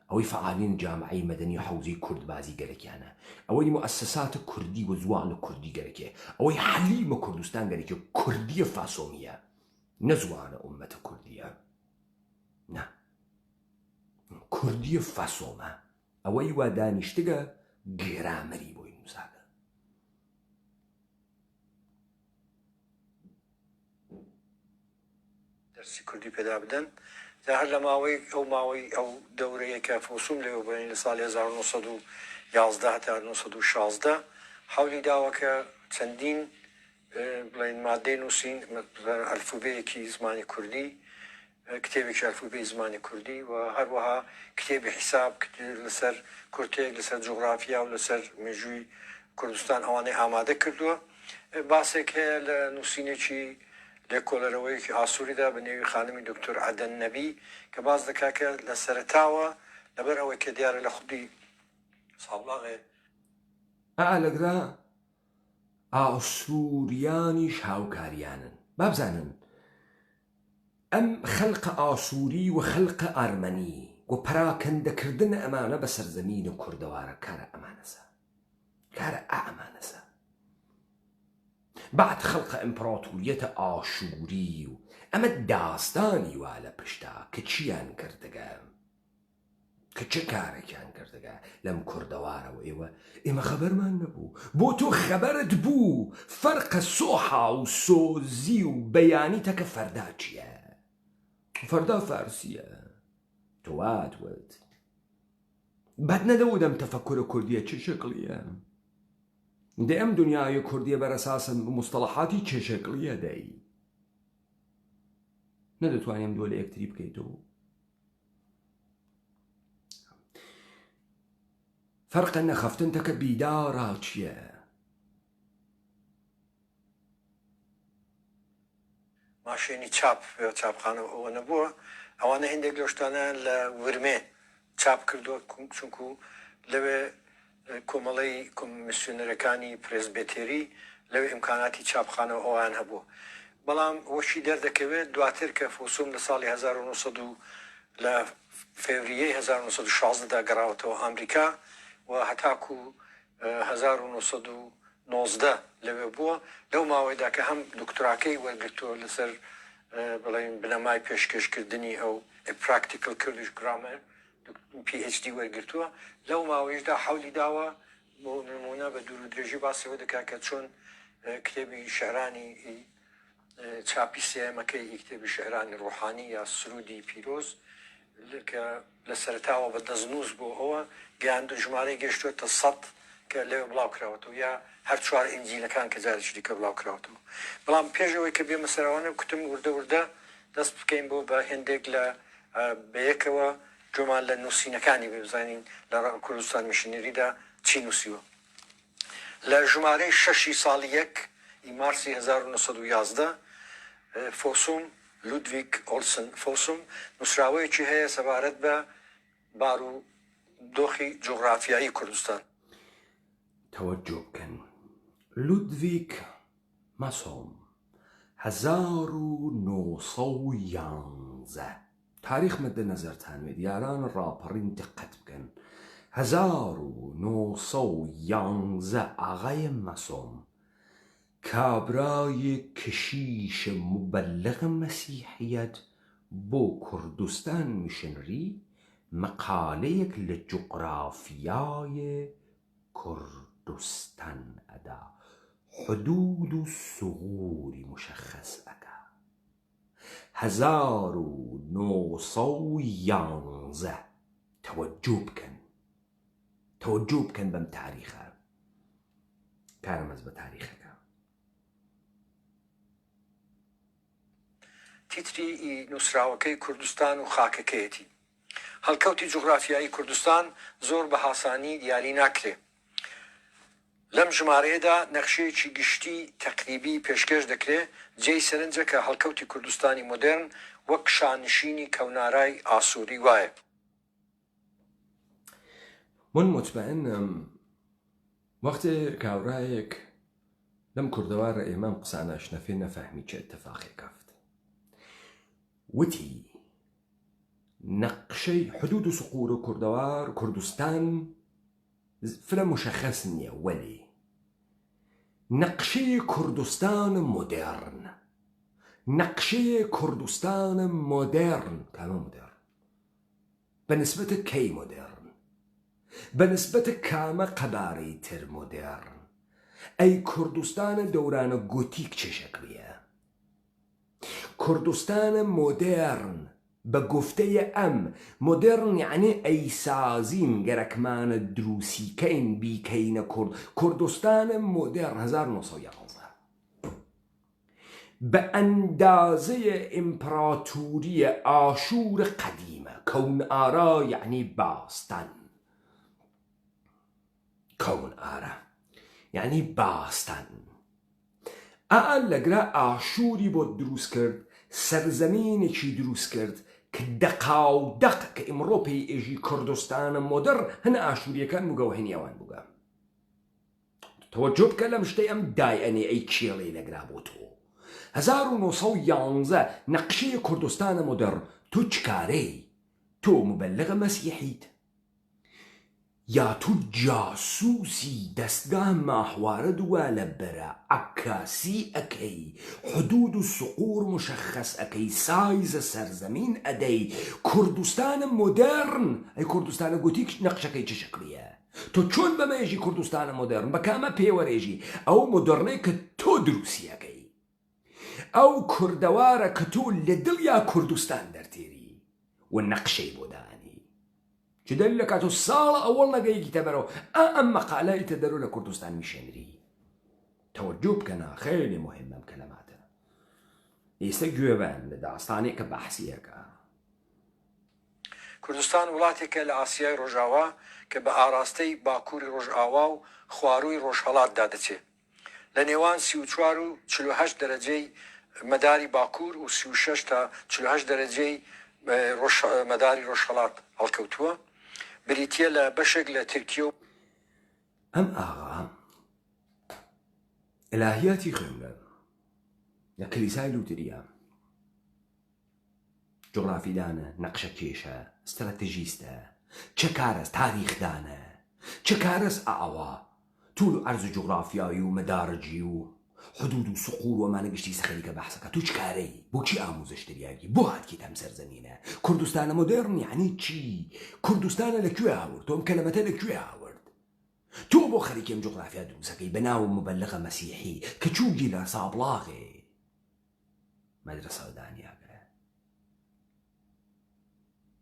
ئەوەی فعالین جامعەی مەدەنی حەوزەی کوردبازی گەلەکیانە ئەوەی مؤسسات کوردی و زوان کوردی گەلەکێ ئەوەی حەلیمە کوردستان گەلەکێ کوردی فاسۆمیە نەزوانە ئومەتە کوردیە نه کوردی فاسۆمە ئەوەی وا دانیشتگە گرامەری بۆی نووساگە دەرسی کوردی پێدا بدەن هەر لە ماوەی ئەو دەورەیە کە فۆسوم لێوە بڵێن لە ساڵی 1911 تا 1916 حەولی داوە کە چەندین بڵێن مادەی نووسین ئەلفوبەیەکی زمانی کوردی کتێبێکی ئەلفوبەی زمانی کوردی و هەروەها کتێبی حیساب لەسەر کورتێک لەسەر جوغرافیا و لەسەر مێژووی کوردستان ئەوانەی ئامادە کردووە. باسێک هەیە لە نووسینێکی لە کۆلەرەوەیەکی ئاسووریدا بە نێوی خانمی دکتۆر عەدەن نەبی کە باز دەکا کە لە سەرەتاوە لەبەر ئەوەی کە دیارە لە خودی ساڵاغێ ئالەگرا ئاسووریانیش هاوکاریانن بابزانن ئەم خەلقە ئاسووری و خەلقە ئارمەنی و پەراکەندەکردن ئەمانە بە سەرزەمینە کوردەوارە کارە ئەمانەسە کارە ئەمانەسە بعد خەڵقە ئیمپراتوریەتە ئاشووری و ئەمە داستانی وا لە پشتا کە چیان کردەگە کە چه کارێکیان کردەگە لەم کوردەوارەوە ئێمە خەبەرمان نەبوو بۆ تۆ خەبەرت بوو فەرقە سۆحا و سۆزی و بەیانی تەکە فەردا چییە فەردا فارسیە تۆوات بەد نەدەودەم تەفەکوورە کوردیە چه شکلیە دە ئەم دنیای کوردیە بەرەساسە مستەڵەحاتی چه شکلیە دەی نەدەتوانیم دۆ لە یەکتری بکەیتەوە فەرقە نەخەفتن تەکە بیدارا چییە ماشێنی چاپ چاپخانەوە ئەوە نەبووە ئەوانە هەندێک لە شتانیان لە ورمێ چاپ کردووە چونکو لەوێ کۆمەڵەی کۆمیسیۆنەرەکانی پرێسبێتێری لەوێ ئیمکاناتی چاپخانەوە ئەوان هەبوو بەڵام وەشی دەردەکەوێت دواتر کە فۆسوم لە ساڵی 1900 لە فێڤریە 1916 دا گەڕاوەتەوە ئەمریکا و هەتاکو 1990 لەوێ بووە لەو ماوەیدا کە هەم دکتۆراکەی وەرگرتووە لەسەر بڵێن بنەمای پێشکەشکردنی ئەو پراکتیکل کردش گرامەر PhD وەرگرتووە لەو ماوەیشدا حەولی داوە بۆ نمونە بە دوور و درێژی باسەوە دەکات کە چۆن کتێبی شەعرانی چاپی سێمەکەی کتێبی شەعرانی ڕۆحانی یا سرودی پیرۆز کە لە سەرتاوە بە دەستنووس بۆ ئەوە گەیاندو ژمارەی گەشتوێتە 100 کە لێ بڵاو کراوەتەوە یا هەر چوار ئینجیلەکان کە جارێکی دیکە بڵاو کراوەتەوە بەڵام پێشەوەی کە بێمە سەراوانە کوتم وردە وردە دەست بکەین بۆ بە هێندێک لە بەیەکەوە جۆمان لە نووسینەکانی بزانین لە کوردستان میشنێریدا چی نووسیوە لە ژمارەی 6 ساڵی 1 مارسی 1911 فۆسوم لودڤیک ئۆلسن فۆسوم نووسراوەیەکی هەیە سەبارەت بە بار و دۆخی جوغرافیایی کوردستان توجه بکەن لودڤیک مەسۆم 1911 تاریخ مەدە نەزەرتانوێت یاران ڕاپەڕین دقت بکەن 1911 ئاغای مەسۆم کابرای کشیش مبلغ مەسیحیەت بۆ کوردستان میشنری مەقالەیەک لە جوغرافیای کوردستان ئەدا حدود و سغوری مشخص ئەکا 1911 توجه بکەن بەم تاریخە کارەمەز بە تاریخەکە تیتری نووسراوەکەی کوردستان و خاکەکەیەتی هەڵکەوتی جوغرافیایی کوردستان زۆر بە هاسانی دیاری ناکرێ لەم ژمارەیەدا نەخشەیەکی گشتی تەقریبی پێشکەش دەکرێت جێی سەرنجە کە هەڵکەوتی کوردستانی مۆدرن وەک شانشینی کەونارای ئاسووری وایە من مطمئنم وەختێ کاورایەک لەم کوردەوارە ئێمەم قسانەش نەفێ نەفەهمی چه اتفاقێک کەفت وتی نەقشەی حدود و سقور و کوردەوار کوردستان فرە مشخص نییە وەلی نەقشەی کوردستان مۆدێرن نەقشەی کوردستان مۆدێرن کامە مۆدێرن بەنسبەتە کەی مۆدێرن بەنسبەتە کامە قەبارەی تر مۆدێرن ئەی کوردستانە دەورانە گۆتیک چه شەکلیە کوردستانە مۆدێرن بە گفتەیە ئەم مۆدێرن یعنی ئەیسازیم گەرەکمانە دروسیکەین بیکەینە کوردستانە مۆدێرن 1911 بە ئەندازەیە ئیمپراتوریە ئاشور قەدیمە کەون ئارا یعنی باستان کەون ئارە یعنی باستان ئەل لەگرا ئاشوری بۆ دروست کرد سەرزەمینێکی دروست کرد کە دەقاودەق کە ئیمڕۆ پێی ئێژی کوردستانە مۆدەر هەنە ئاشوریەکان بووگە و هێنیاوان بووگە تەوەجۆ بکە لەم شتەی ئەم دایئەنێ ئەی کێڵەی لەگرا بۆ تۆ 1911 نەقشەی کوردستانە مۆدەر تۆ چکارەی تۆ مبلغە مەسیحیت یا تو جاسوسی دەستگاه ماحوارە دووە لە بەرە عکاسی ئەکەی حدود و سقور مشخص ئەکەی سایزە سەرزەمین ئەدەی کوردستانە مۆدێرن ئەی کوردستانە گوتیک نەقشەکەی چه شەکلیە تۆ چۆن بەمەێژی کوردستانە مۆدێرن بە کامە پێوەرێژی ئەو مۆدێرنەی کە تۆ دروسیەکەی ئەو کوردەوارە کە تۆ لە دڵیا کوردستان دەرتێری و نەقشەی بۆ دانی چ دلیل لە کاتۆ ساڵە ئەوەڵ نەگەیەکیتە بەرەوە ئەم مەقالەیتە دەرو لە کوردستان میشێنری تەوەجۆ بکەنە خێلی مهم ئەم کەلەماتە ئێستا گوێبان لە داستانێک کە بەحسیەکە کوردستان وڵاتێکە لە ئاسیای ڕۆژاوا کە بە ئاراستەی باکووری ڕۆژئاوا و خوارووی ڕۆژهەڵاتدا دەچێت لە نێوان 34 و 48 دەرەجەی مەداری باکوور و 36 تا 48 دەرەجەی مەداری ڕۆژهەڵات هەڵکەوتووە بریتیە لە بەشێک لە ترکیە و ئەم ئاغا ئەلاهیاتی خوێندە لە کلیسای لوتریە جغرافیدانە نەقشە کێشە استراتژیستە چه کارە تاریخدانە چه کارەس ئاوا طول و عرض جغرافیایی و مەدارەجی و حدود و سقور و ئەمانە گشتی سەخەریکە بەحسەکە تو چ کارەی بۆچی ئاموزش دەریاگی بۆ هاتکیت ئەم سەرزەمینە کوردستانە مۆدێرن یعنی چی کوردستانە لەکوێ هاورد تۆم کەلەمەتە لەکوێ هاورد تۆ بۆ خەریکێم جغرافیا دروستەکەی بەناو مبەلغە مەسیحی کە چووگی لە سابڵاغێ مەدرسە دانیاگە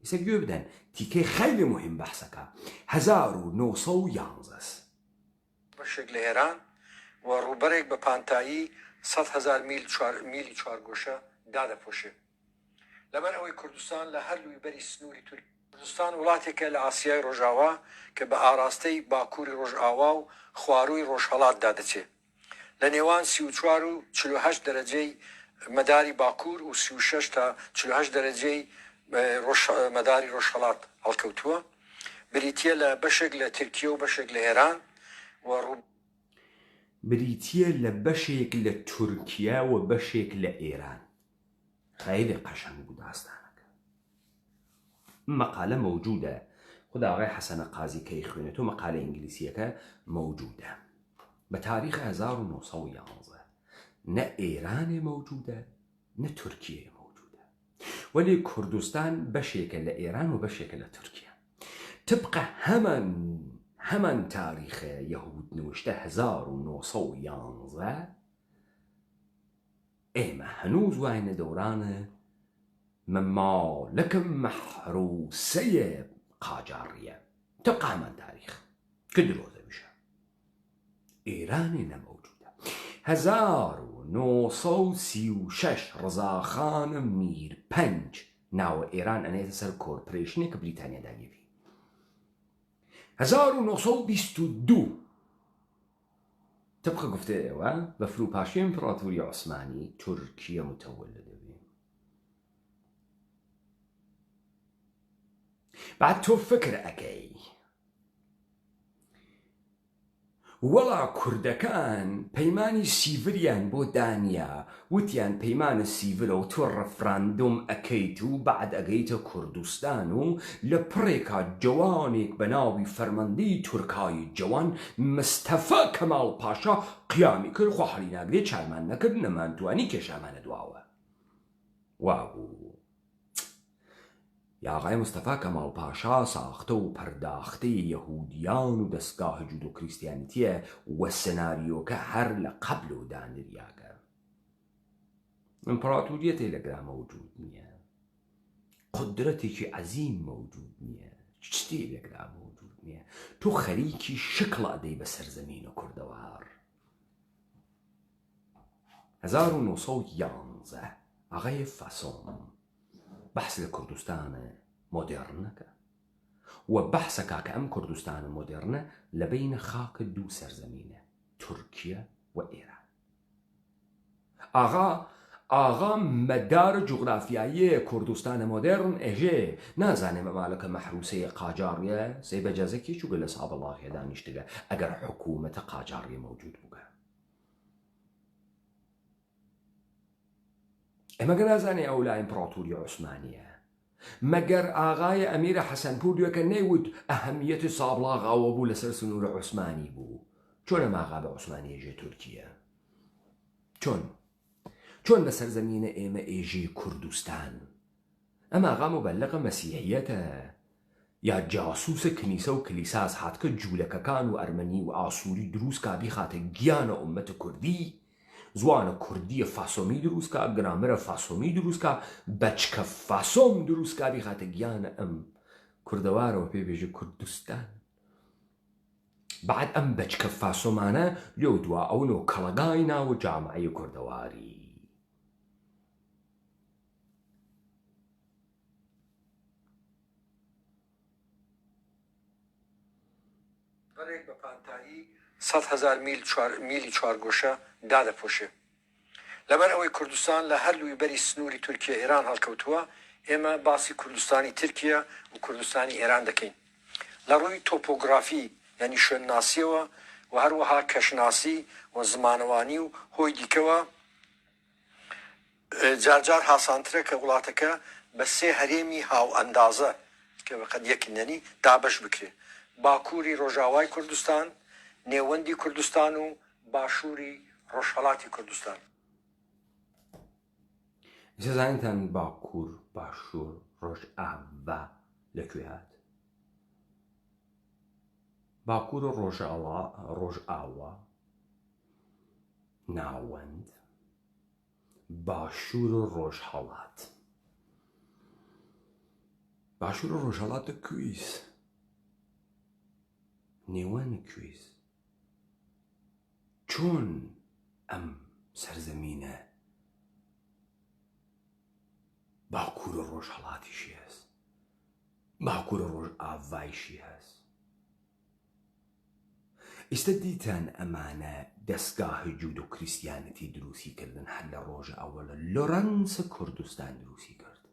ئیسە گوێ بدەن تیکەی خەیلی مهم بەحسەکە 1911 بەشێک لە ئێران و ڕوبەرێک بە پانتایی 100,000 میلی چوارگۆشە دادەپۆشێ لەبەر ئەوەی کوردستان لە هەر لوویبەری سنووری تورکی کوردستان وڵاتێکە لە ئاسیای ڕۆژاوا کە بە ئاراستەی باکووری ڕۆژئاوا و خوارووی ڕۆژهەڵاتدا دەچێت لە نێوان 34 و 48 دەرەجەی مەداری باکوور و 36 تا 48 دەرەجەی مەداری ڕۆژهەڵات هەڵکەوتووە بریتیە لە بەشێک لە تورکیە و بەشێک لە ئێران و بریتیە لە بەشێک لە تورکیا و بەشێک لە ئێران خیلی قەشەنگ بوو داستانەکە مەقالە مەوجودە خدا ئاغای حەسەنە قازی کەی خوێنێت و مەقالە ئینگلیسیەکە مەوجودە بە تاریخ 1911 نە ئێرانێ مەوجودە نە تورکیە مەوجودە وەلی کوردستان بەشێکە لە ئێران و بەشێکە لە تورکیا طبقە هەمان تاریخە یەهود نوشتە 1911 ئێمە هەنووز واینە دەورانە مەمالەکە مەحروسەیە قاجاڕیە طبقە هەمان تاریخ کە درۆزە بشە ئێرانێ نەمەوجودە 1936 ڕزاخانە میرپەنج ناوە ئێران ئەنێتە سەر کۆرپۆرێشنێک کە بریتانیا داگیری 1922 طبق گفته ئێوە بە فروپاشی ئیمپراتۆری عوسمانی تورکیە متەولە دەبێ بعد تۆ فکر ئەکەی وەڵا کوردەکان پەیمانی سیڤریان بۆ دانیا وتیان پەیمانە سیڤرە و تۆ ڕەفراندۆم ئەکەیت و بعد ئەگەیتە کوردستان و لە پڕێکا جوانێک بە ناوی فەرمەندەی تورکای جوان مستەفا کەماڵ پاشا قیامی کرد خۆ حەڵی ناگرێ چارمان نەکرد نەمانتوانی کێشامانە دواوە وابوو یاغای مستەفا کەماڵ پاشا ساختە و پەرداختەی یەهودیان و دەستگاه جودۆ کریستیانیتیە وە سەناریۆکە هەر لە قەبل و دانریاگە ئیمپراتۆریە تێلەگرا مەوجود نییە قودرەتێکی عەزیم مەوجود نییە شتێ لەگرا مەوجود نییە تۆ خەریکی شکڵ ئەدەی بە سەرزەمینە کوردەوار 1911 ئاغای فاسۆن بەحس لە کوردستانە مۆدێڕنەکە و بەحسەکە کە ئەم کوردستانە مۆدێڕنە لە بینە خاکە دوو سەرزەمینە تورکیە و ئێران ئاغا مەدار جوغرافیاییە کوردستانە مۆدێڕن ئێژێ نازانێ مەمالەکە مەحروسەیە قاجاڕیە سەی بەجازێکی چووگە لە سابڵاغێ دانیشتگە ئەگەر حکوومەتە قاجاڕیە مەوجود بووگە ئەمەگە نازانێ ئەو لا ئیمپراتۆری عوسمانیە مەگەر ئاغای ئەمیرە حەسەنپوردیەکە نەیوت ئەهەمیەتی سابڵاغاوە بوو لەسەر سنوورە عوسمانی بوو چۆن ئەماغا بە عوسمانی ئێژێ تورکیە چۆن لە سەرزەمینە ئێمە ئێژێ کوردستان ئەماغا مبەلەغە مەسیحیەتە یا جاسوسە کنیسە و کلیساز هاتکە جوولەکەکان و ئەرمەنی و ئاسووری دروستکا بیخاتە گیانە ئومەتە کوردی زوانە کوردیە فاسۆمی دروستکە گرامرە فاسۆمی دروستکە بەچکە فاسۆم دروستکە بیخاتە گیانە ئەم کوردەوارەوە پێبێژە کوردستان بعد ئەم بەچکە فاسۆمانە لێو دوا ئەوەوە کەڵەگای ناوە جامعەی کوردەواری بەرێک بە پانتایی 100,000 میلی چوارگۆشە دادەپۆشێ لەبەر ئەوەی کوردستان لە هەر لوویبەری سنووری تورکیە ئێران هەڵکەوتووە ئێمە باسی کوردستانی تورکیە و کوردستانی ئێران دەکەین لە ڕووی تۆپۆگرافی یعنی شوێنناسیەوە و هەروەها کەشناسی و زمانەوانی و هۆی دیکەوە جارجار هاسانترە کە وڵاتەکە بە سێ هەرێمی هاو ئەندازە کە بەقەد یەکنەنی دابەش بکرێ باکووری ڕۆژاوای کوردستان، نێوەندی کوردستان و باشووری ڕۆژهەڵاتی کوردستان. زانیتان باکوور باشوور ڕۆژئاوا لەکوێ هات؟ باکوور و ڕۆژئاوا ناوەند، باشوور و ڕۆژهەڵات. باشوور و ڕۆژهەڵاتە کوێیس؟ نێوەنە کوێیس؟ چۆن ئەم سەرزەمینە باکوور و ڕۆژهەڵاتیشی هەست، باکوور و ڕۆژئاوایشی هەست؟ ئێستا دیتان ئەمانە دەستگاهی جود و کریسیانەتی دروستی کردن هەر لە ڕۆژە ئەوەلە لۆرەنسە کوردستان دروستی کرد.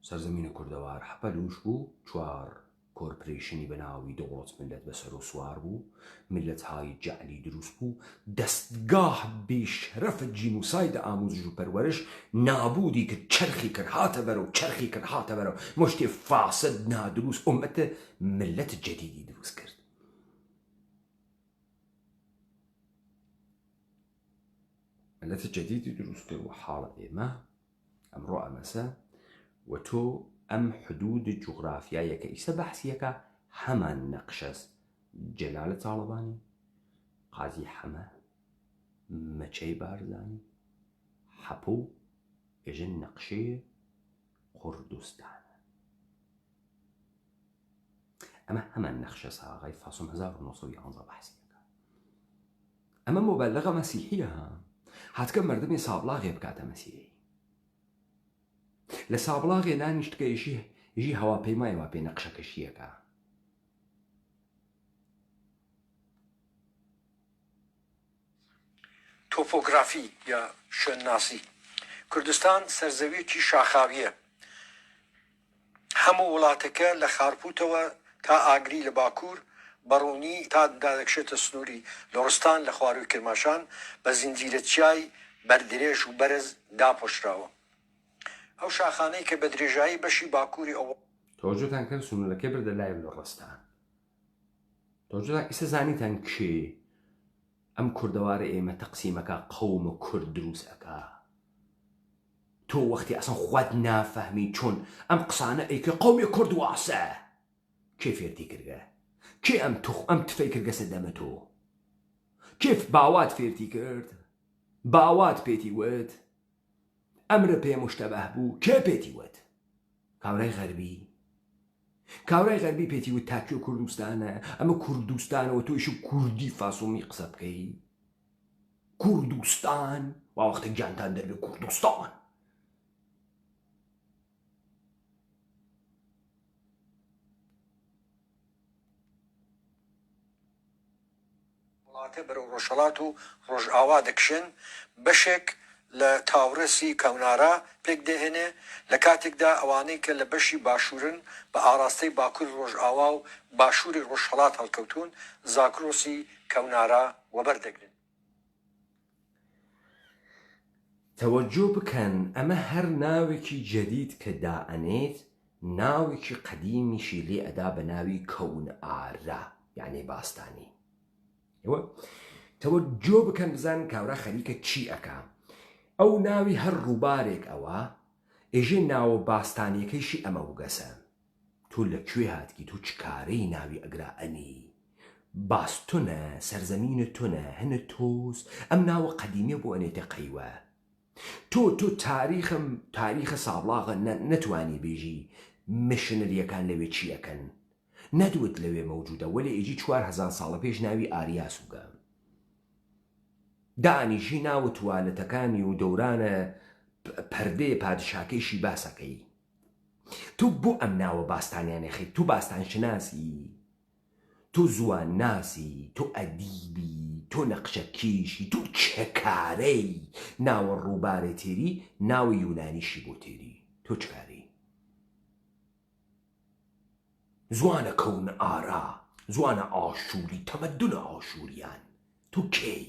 سەرزەمینە کوردەوار حەپەلوش بوو، 4 کۆرپۆریشنی بەناوی دەوڵەت ملت بەسەر و سوار بوو، ملەتهای جەعلی دروست بوو، دەستگاه بێشرەفە جینوسایدە ئاموزش و پەروەرش نابودی کرد، چەرخی کرد هاتە بەرەو، چەرخی کرد هاتە بەرەو، مشتێ فاسد نادروست ئومەتە ملەت جەدیدی دروست کرد. ملەت جەدیدی دروست کرد و حاڵە ئێمە ئەمڕۆ ئەمەسە و تۆ ئەم حدود جوغرافیایە کە ئیسە بەحسیەکە هەمان نەقشەس جەلالە تاڵەبانی، قازی حەمە، مەچەی بارزانی، حەپوو ئێژە نەقشەیە کوردستانە. ئەمە هەمان نەخشە ساغای فاسۆم 1911 بەحسیەکە. ئەمە مۆبەلەغە مەسیحیە هاتکە مردمی سابڵاغێ بکاتە مەسیحی. لە سابڵاغێ نانیشتکە ژی هەواپەیمایەوە پێ نەقشەکەشیەکە. تۆپۆگرافی یا شوێنناسی کوردستان سەرزەویەکی شاخاویە. هەموو وڵاتەکە لە خارپوتەوە تا ئاگری لە باکوور بەڕوونی تا دادەکشێتە سنووری لۆڕستان لە خواروی کرماشان بە زنجیرە چیای بەردرێژ و بەرز داپۆشراوە. ئەو شاخانەی کە بە درێژایی بەشی باکووری ئەوە تۆجۆتان کرد سنوورەکەی بردە لای لۆڕستان. تۆجۆتان ئیسە زانیتان کێ ئەم کوردەوارە ئێمە تەقسیمەکە قەومە کورد دروستەکە. تۆ وەختی ئەسان خوات نافەهمی چۆن ئەم قسانە ئەیکە قەومی کورد واسە کێ فێرتی کردگە؟ کێ ئەم تفەی کردگە سەردەمە تۆ؟ کێ باوات فێرتی کرد؟ باوات پێتی وت؟ ئەمرە پێ مشتەبەه بوو کێ پێتی وت؟ کاورای غەربی؟ کاورای غەربی پێتی وت تاکیۆ کوردستانە، ئەمە کوردستانەوە تۆیش کوردی فاسۆمی قسە بکەی. کوردستان واوەختە گیانتان دەربێ کوردستان. وڵاتە بەرەو ڕۆژهەڵات و ڕۆژئاوا دەکشن، بەشێک لە تاوڕێسی کەونارا پێک دەهێنێ لە کاتێکدا ئەوانەی کە لە بەشی باشوورن بە ئاراستەی باکوور ڕۆژئاوا و باشووری ڕۆژهەڵات هەڵکەوتون زاکرۆسی کەونارا وەبەردەگرن. تەوەجۆ بکەن ئەمە هەر ناوێکی جەدید کە دائەنێت ناوێکی قەدیمیشی لێ ئەدا بە ناوی کەون ئارا یعنی باستانی. تەوەجۆ بکەن بزان کاورا خەریکە چی ئەکا. ئەو ناوی هەر ڕووبارێک ئەوە ئێژێ ناوە باستانیەکەیشی ئەمە وگەسە. تۆ لەکوێ هاتکی تۆ چ کارەی ناوی ئەگرائەنی؟ باستونە سەرزەمینە تۆنە هەنە تۆز ئەم ناوە قەدیمیە بۆ ئەنێتە قەیوە. تۆ تاریخە سابڵاغە نەتوانی بێژی مشنەریەکان لەوێ چیەکەن. نەدوت لەوێ مەوجودە وەلێ ئێجی 4000 ساڵە پێش ناوی ئاریاسوگە. دانیشی ناوە توالەتەکانی و دەورانە پەردەی پادشاکەیشی باسەکەی. تۆ بۆ ئەم ناوە باستانیانە خەیت. تۆ باستانشناسی، تۆ زوان ناسی، تۆ ئەدیبی، تۆ نەقشەکیشی، تۆ چەکارەی ناوە ڕووبارە تێری ناوە یونانیشی بۆ تێری. تۆ چکاری؟ زوانە کەون ئارا، زوانە ئاشووری، تەمەدونە ئاشووریان. تۆ کێی؟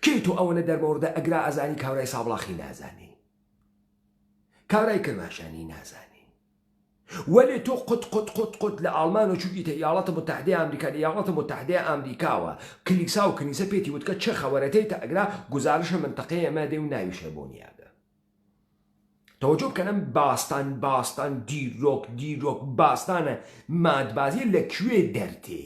کێی تۆ ئەوەنە دەربەوەردە ئەگرا ئەزانی کاورای سابڵاخی نازانی، کاورای کرماشانی نازانی، ولی تو قوت لە ئاڵمان و چوویتە ئیاڵەتە متحدەی ئەمریکا ئیاڵەتە متحدەی ئەمریکاوە کلیسا و کنیسە پێتی وتکە چه خەوەرەتەی تا ئەگرا گزارشە منتەقەی ئەمە دێ و ناویشە بۆ نیادە تەوەجۆ بکەنم باستان دیرۆک باستانە مادبازیە لەکوێ دەرتێ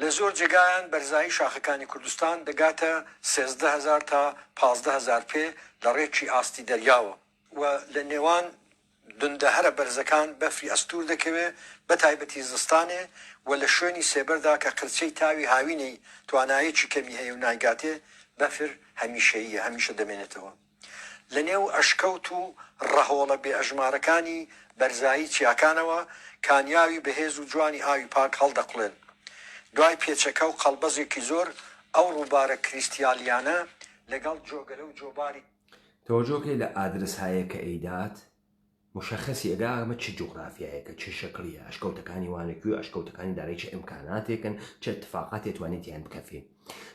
لە زۆر جێگایان بەرزایی شاخەکانی کوردستان دەگاتە 13,000 تا 15,000 پێ لە ڕێکی ئاستی دەریاوە و لە نێوان دندە هەرە بەرزەکان بەفری ئەستور دەکەوێت بە تایبەتی زستانێ و لە شوێنی سێبەردا کە قرچەی تاوی هاوینەی توانایەکی کەمی هەیە و نایگاتێ بەفر هەمیشەییە هەمیشە دەمێنێتەوە لە نێو ئەشکەوت و ڕەهۆڵە بێ ئەژمارەکانی بەرزایی چیاکانەوە کانیاوی بەهێز و جوانی ئاوی پاک هەڵدەقڵێن دوای پێچەکە و قەڵبەزێکی زۆر ئەو ڕووبارە کریستیالیانە لەگەڵ جۆگەلە و جۆباری تەوەجۆکەی لە ئادرسهایە کە ئەیدات مشخصی ئەگا ئەمە چه جغرافیایەکە چه شکلیە ئەشکەوتەکانی وانەکوێ ئەشکەوتەکانی دارایی چه ئیمکاناتێکن چه اتفاقات توانێتیان بکەفێ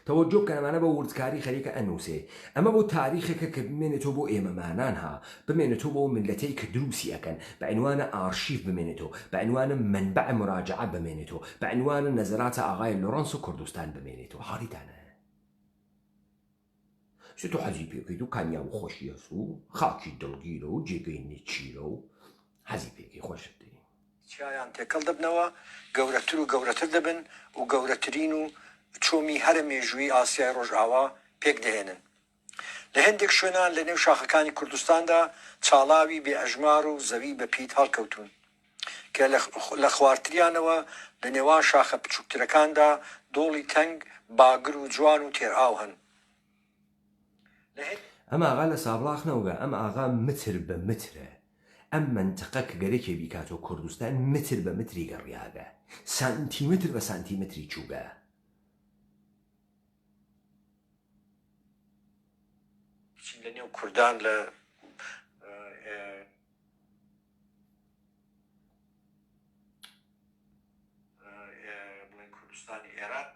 تەوەجۆ بکەنەمانە بە وردکاری خەریکە ئەنووسێ ئەمە بۆ تاریخێکە کە بمێنێتەوە بۆ ئێمەمانان ها بمێنێتەوە بۆ ملەتەی کە دروستی ئەکەن بە عنوانە ئارشیف بمێنێتەوە بە عنوانە منبع مراجعە بمێنێتەوە بە عنوانە نەزەراتە ئاغای لۆرەنس و کوردستان بمێنێتەوە حاڵیدانە تو حەزی پێکەیت و کانیا و خۆشیەس و خاکی دڵگیرە و جێگەی نێچیرە و حەزی پێکی خۆشت دێ چیایان تێکەڵ دەبنەوە گەورەتر و گەورەتر دەبن و گەورەترین و چۆمی هەرە مێژووی ئاسیای ڕۆژئاوا پێک دەهێنن لە هەندێک شوێنان لە نێو شاخەکانی کوردستاندا چاڵاوی بێ ئەژمار و زەوی بە پیت هەڵکەوتون کە لە خواردتریانەوە لە نێوان شاخە بچووکترەکاندا دۆڵی تەنگ باگر و جوان و تێرئاو هەن ئەم ئاغا لە سابڵاخ نەوگە ئەم ئاغا متر بە مترە ئەم منتەقە کە گەرەکێ بیکاتەوە کوردستان متر بە متری گەڕیاگە سانتیمتر بە سانتیمتری چووگە لە نێو کوردان لە کوردستانی ئێران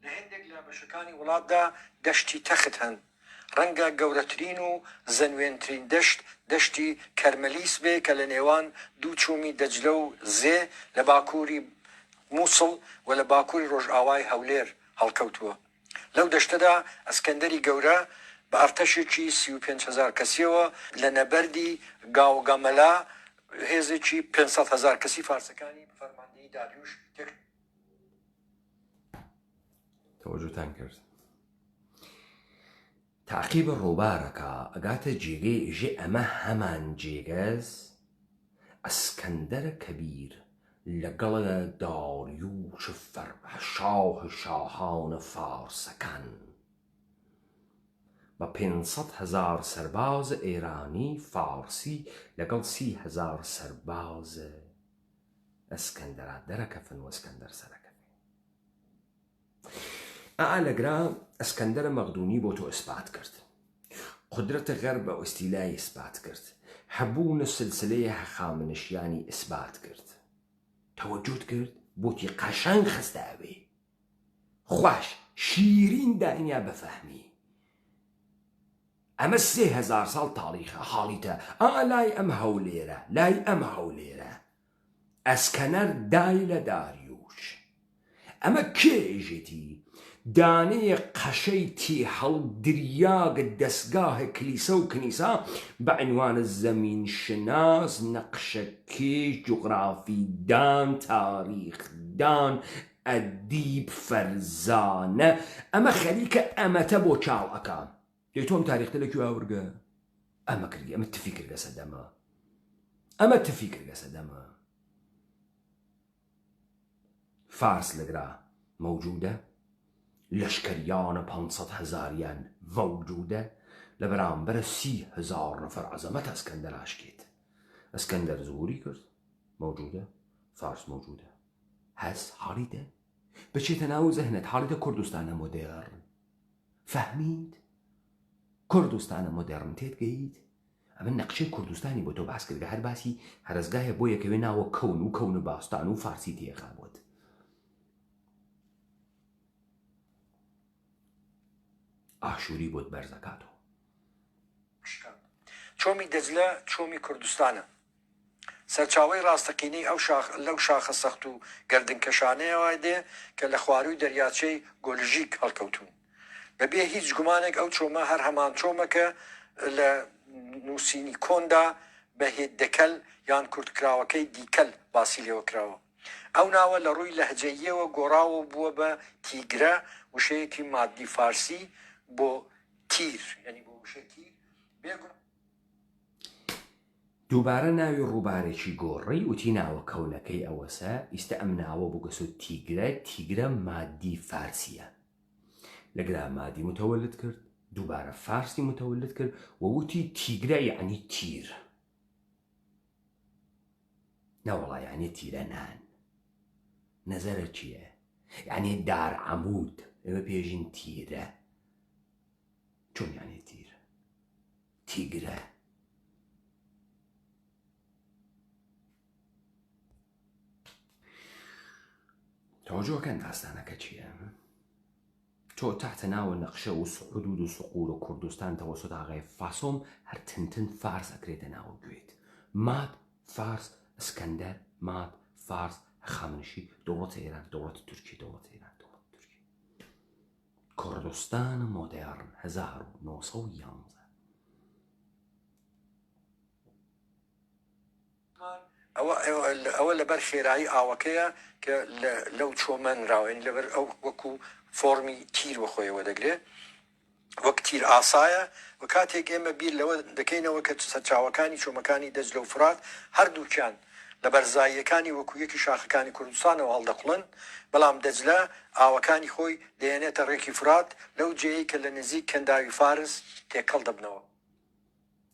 لە هەندێک لە بەشەکانی وڵاتدا دەشتی تەخت هەن ڕەنگە گەورەترین و زەنوێنترین دەشتی کەرمەلیس بێ کە لە نێوان دوو چوومی دەجلە و زێ لە باکووری مووسڵ و لە باکووری ڕۆژئاوای هەولێر هەڵکەوتووە لەو دەشتەدا ئەسکەندەری گەورە بە ئەرتەشێکی 35,000 کەسیەوە لە نەبەردی گاوگەمەلا هێزێکی 500,000 کەسی فارسەکانی فەرماندەی داریوش تەوەجۆتان کرد تاقیب ڕووبارەکە ئەگاتە جێگەی ئێژێ ئەمە هەمان جێگەز ئەسکەندەرە کەبیر لەگەڵە داریوش شاه شاهانە فارسەکان بە 500,000 سەرباز ئێرانی فارسی لەگەڵ 30,000 سەرباز ئەسکەندەرا دەرەکەفن و ئەسکەندەر سەرەکەفێ لەگرا ئەسکەندەرە مەغدونی بۆ تۆ ئیسپات کرد قدرەتە غەر بە ئۆستیلای ئیسپات کرد هەبوونە سلسلەیە هەخامنشیانی ئیسپات کرد تەوەجۆت کرد بۆتی قەشەنگ خستاوێ خوش شیرین داینیا بەفەهمی ئەمە 3,000 ساڵ تاریخە حاڵیتە لای ئەم هەولێرە ئەسکەنەر دای لە داریوش ئەمە کێژێتی دانەیە قەشەی تی هەڵدریاگە دەستگاهە کلیسە و کنیسا بە عنوانە زەمین شناس نەقشەکێش جوغرافی دان تاریخ دان ئەدیب فەرزانە ئەمە خەریکە ئەمەتە بۆ چاڵەکە دێ تۆم تاریختە لەکوێ وەرگە ئەمە کردی ئەمە تفی کردگە سەدەمە فارس لەگرا مەوجودە لەشکریانە 500,000یان مەوجودە لە بەرامبەرە 30,000 نەفەر عەزەمەت ئەسکەندەر ئاشکێت ئەسکەندەر زووری کرد مەوجودە فارس مەوجودە هەست حاڵیدە بچێتە ناو زەهنت حاڵیدە کوردستانە مۆدێڕن فەهمید کوردستانە مۆدێڕن تێتگەیت ئەمە نەقشەی کوردستانی بۆ تۆ باس کردگە هەر باسی هەرزگایە بۆ یەکەوێ ناوە کەون و باستان و فارسی تێخابوت ئاشووری بۆت بەرزەکاتەوە. چۆمی دەجلە چۆمی کوردستانە. سەرچاوی ڕاستەقینەی لەو شاخە سەخت و گەردنکەشانەیەوە دێ کە لە خواروی دەریاچەی گۆلژیک هەڵکەوتون. بەبێ هیچ گومانێک ئەو چۆمە هەر هەمان چۆمەکە لە نووسینی کۆندا بە هێدەکەل یان کورتکراوەکەی دیکەل باسی لێوە کراوە. ئەو ناوە لە ڕووی لەهجەییەوە گۆڕاوە بووە بە تیگرە، وشەیەکی مادی فارسی بۆ تیر، یعنی بۆ وشەکی بێگومان دووبارە ناوی ڕووبارێکی گۆڕی وتی ناوە کەونەکەی ئەوەسە ئیستا ئەم ناوە بۆ گەسۆ تیگرە مادی فارسیە. لەگرا مادی متەوەلد کرد، دووبارە فارسی متەوەلد کرد و وتی تیگرە یعنی تیر. نەوەڵا یعنی تیرە نان. نەزەرە چییە؟ یعنی دار عەمود، ئێمە پێژین تیرە. چۆن یعنی تیر؟ تیگرە. تەوەجۆکەن داستانەکە چییە؟ تۆ تحتە ناوە نەقشە و سعودود و سقور و کوردستان تەوەسۆت ئاغای فاسۆم هەر تنتن فارس ئەکرێتە ناوە گوێت. مات فارس ئەسکەندەر، مات فارس هەخامنشی، دەوڵەتە ئێران، دەوڵەتە تورکی، دەوڵەتە ئێران، دەوڵەتە تورکی. کوردستانە مۆدێڕن 1911. ئەوە لەبەر خێرایی ئاوەکەیە کە لەو چۆمەنراوێن لەبەر ئەو وەکو فۆرمی تیر بەخۆیەوە دەگرێت، وەک تیر ئاسایە و کاتێک ئێمە بیر لەوە دەکەینەوە کە سەرچاوەکانی چۆمەکانی دەجلە و فرات هەردووکیان لە بەرزاییەکانی وەکو یەکی شاخەکانی کوردستانەوە هەڵدەقڵن، بەڵام دەجلە ئاوەکانی خۆی دێنێتە ڕێکی فرات لەو جێی کە لە نزیک کەنداوی فارس تێکەڵ دەبنەوە.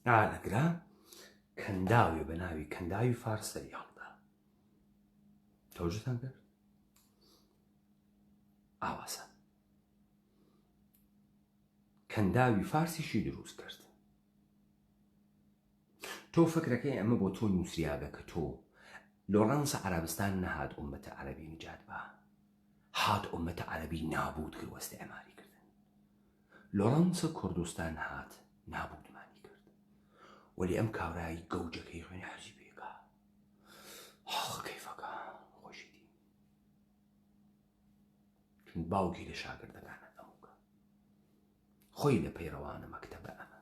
ئالەگرا کەنداوی بە ناوی کەنداوی فارس سەری هەڵدا. تەوجتان کرد؟ ئاواسە کەنداوی فارسیشی دروست کرد. تۆ فکرەکەی ئەمە بۆ تۆ نووسراگە کە تۆ لۆڕەنسە عەرەبستان نەهات ئومەتە عەرەبی نجات بە، هات ئومەتە عەرەبی نابود کرد، وەستە ئەماری کردن. لۆڕەنسە کوردستان هات نابودمانی کرد، وەلی ئەم کاورایی گەوجەکەی خوێنی حەزی پێکا کەیفەکە خۆشی دی چون باوکی لە شاگردەکانە ئەموکە خۆی لە پەیڕەوانە مەکتەبە ئەمە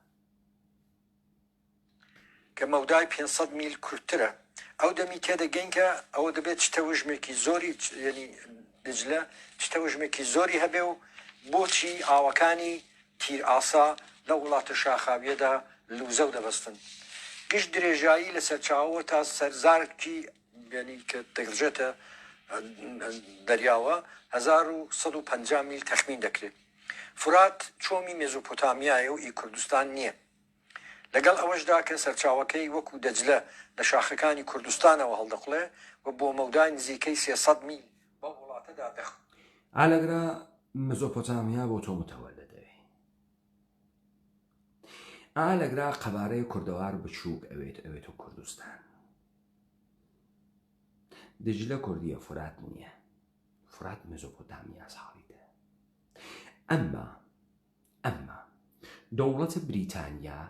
کە مەودای 500 میل کورتترە. ئەو دەمی تێدەگەین کە ئەوە دەبێت شتە وژمێکی زۆری، یعنی دجلە شتە وژمێکی زۆری هەبێ و بۆچی ئاوەکانی تیر ئاسا لە وڵاتە شاخاویەدا لوزە و دەبەستن. گشت درێژایی لە سەرچاوە تا سەرزارکی یعنی کە دەگرژێتە دەریاوە 1150 میل تەخمین دەکرێت. فرات چۆمی مێزۆپۆتامیایە و ئی کوردستان نییە. لەگەڵ ئەوەشدا کە سەرچاوەکەی وەکو دەجلە لە شاخەکانی کوردستانەوە هەڵدەقڵێ و بۆ مەودای نزیکەی 300 میل بە وڵاتەدا دەخ. ئالەگرا مێزۆپۆتامیا بۆ تۆ متەوەلدەوێ. ئالەگرا قەبارەی کوردەوار بچووک ئەوێت و کوردستان. دجلە کوردیە، فرات نییە. فرات مێزۆپۆتامیا ساڵیدە. ئەمما دەوڵەتە بریتانیا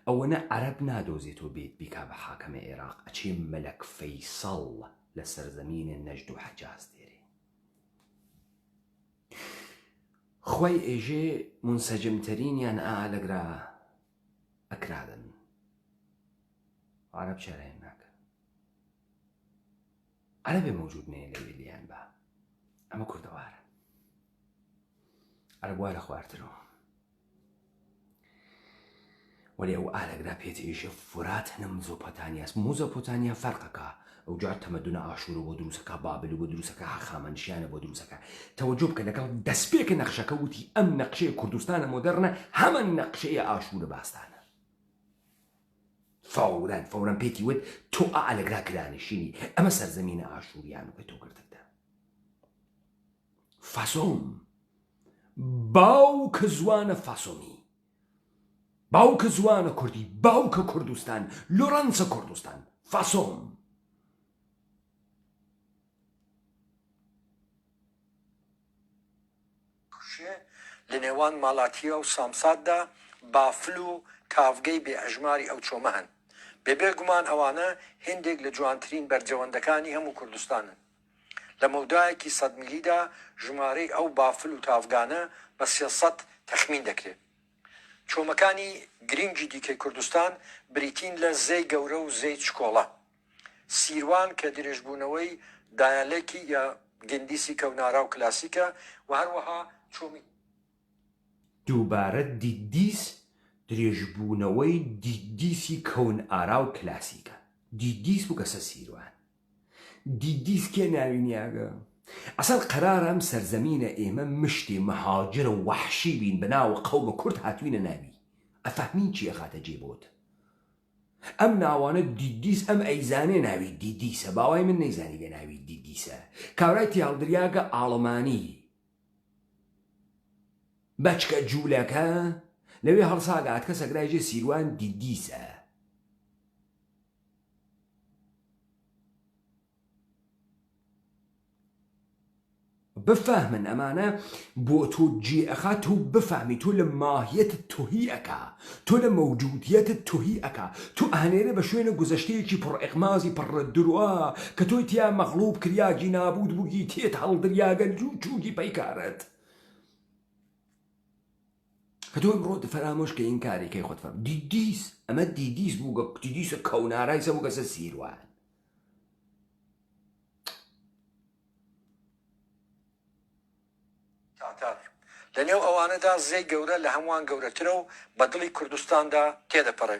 ئەوەنە عەرەب نادۆزێتەوە بێت بیکا بە حاکەمە عێراق، ئەچێ مەلەک فەیسەڵ لە سەرزەمینە نەجد و حەجاز دێرێ. خۆی ئێژێ منسەجمتەرینیان ئالەگرا ئەکرادن. عەرەب چارەیان ناکەن. عەرەبێ مەوجود نەیە لە وێلیان بە. ئەمە کوردەوارە. عەرەب وا لە خواردنەوە. ولی ئەو ئالەگرا پێت ئێژە فرات هەنە مزۆپۆتانیاس. مۆزۆپۆتامیا فەرقەکە. ئەو جار تەمەدونە ئاشوورە بۆ دروستەکە، بابل بۆ دروستەکە، هەخامنشیانە بۆ دروستەکە. تەوەجۆ بکە لەگەڵ دەستپێکە نەخشەکە وتی ئەم نەقشەیە کوردستانە مۆدەرنە، هەمان نەقشەیە ئاشوورە باستانە. فەوران پێکی وت تۆ ئالەگرا کرانشینی ئەمە سەرزەمینە ئاشووریان و پێ تۆ گرتەکە. فاسۆم باوکە زوانە فاسۆمی، باوکە زوانە کوردی، باوکە کوردستان، لۆڕەنسە کوردستان، فاسۆم. لە نێوان ماڵاتیە و سامساددا بافل و کاوگەی بێ ئەژماری ئەو چۆمە هەن بێبێ گومان ئەوانە هێندێک لە جوانترین بەرجەوەندەکانی هەموو کوردستانن لە مەودایەکی 100 میلیدا ژمارەی ئەو بافل و تافگانە بە 300 تەخمین دەکرێت چۆمەکانی گرنگی دیکەی کوردستان بریتین لە زەی گەورە و زەی چکۆڵە سیروان کە درێژبوونەوەی دایالێکی یا گندیسی کەونارا و کلاسیکە و هەروەها چۆمی دووبارە دیدیس درێژبوونەوەی دیدیسی کەون ئارا و کلاسیکە دیدیس بوو کەسە سیروان دیدیس کێ ناوینیاگە ئەسەر قەرارە ئەم سەرزەمینە ئێمە مشتی مەهاجرە و وەحشی بین بەناوە قەومە کورد هاتووینە ناوی ئەفەهمین چیە خاتە جێبۆت ئەم ناوانە دیدیس ئەم ئەیزانێ ناوی دیدیسە باوای من نەیزانی لە ناوی دیدیسە کاورای تیاڵدریاگە ئاڵمانی بەچکە جوولەکە لەوێ هەڵساگات کە سەگرایژێ سیروان دیدیسە بفهمن ئەمانە بۆ تۆ جێئەخا تۆ بفهمی تۆ لە ماهیەت تۆهی ئەکا تۆ لە مەوجودیەتت تۆهی ئەکا تۆ ئەهنێرە بە شوێنە گوزەشتەیەکی پڕ ئێقمازی پڕ درووە کە تۆی تیا مەغڵوب کریاگی نابود بووگی تێت هەڵدریاگە چووگی پەیکارت کە تۆ ئەمڕۆ فەرامۆش کە ئین کارێکەی خۆت فەرم دیدیس ئەمە دیدیس بووگە دیدیسە کەونارای سە بووگەسە سیروان لە نێو ئەوانەدا زەی گەورە لە هەمووان گەورەترە و بە دڵی کوردستاندا تێدەپەڕێ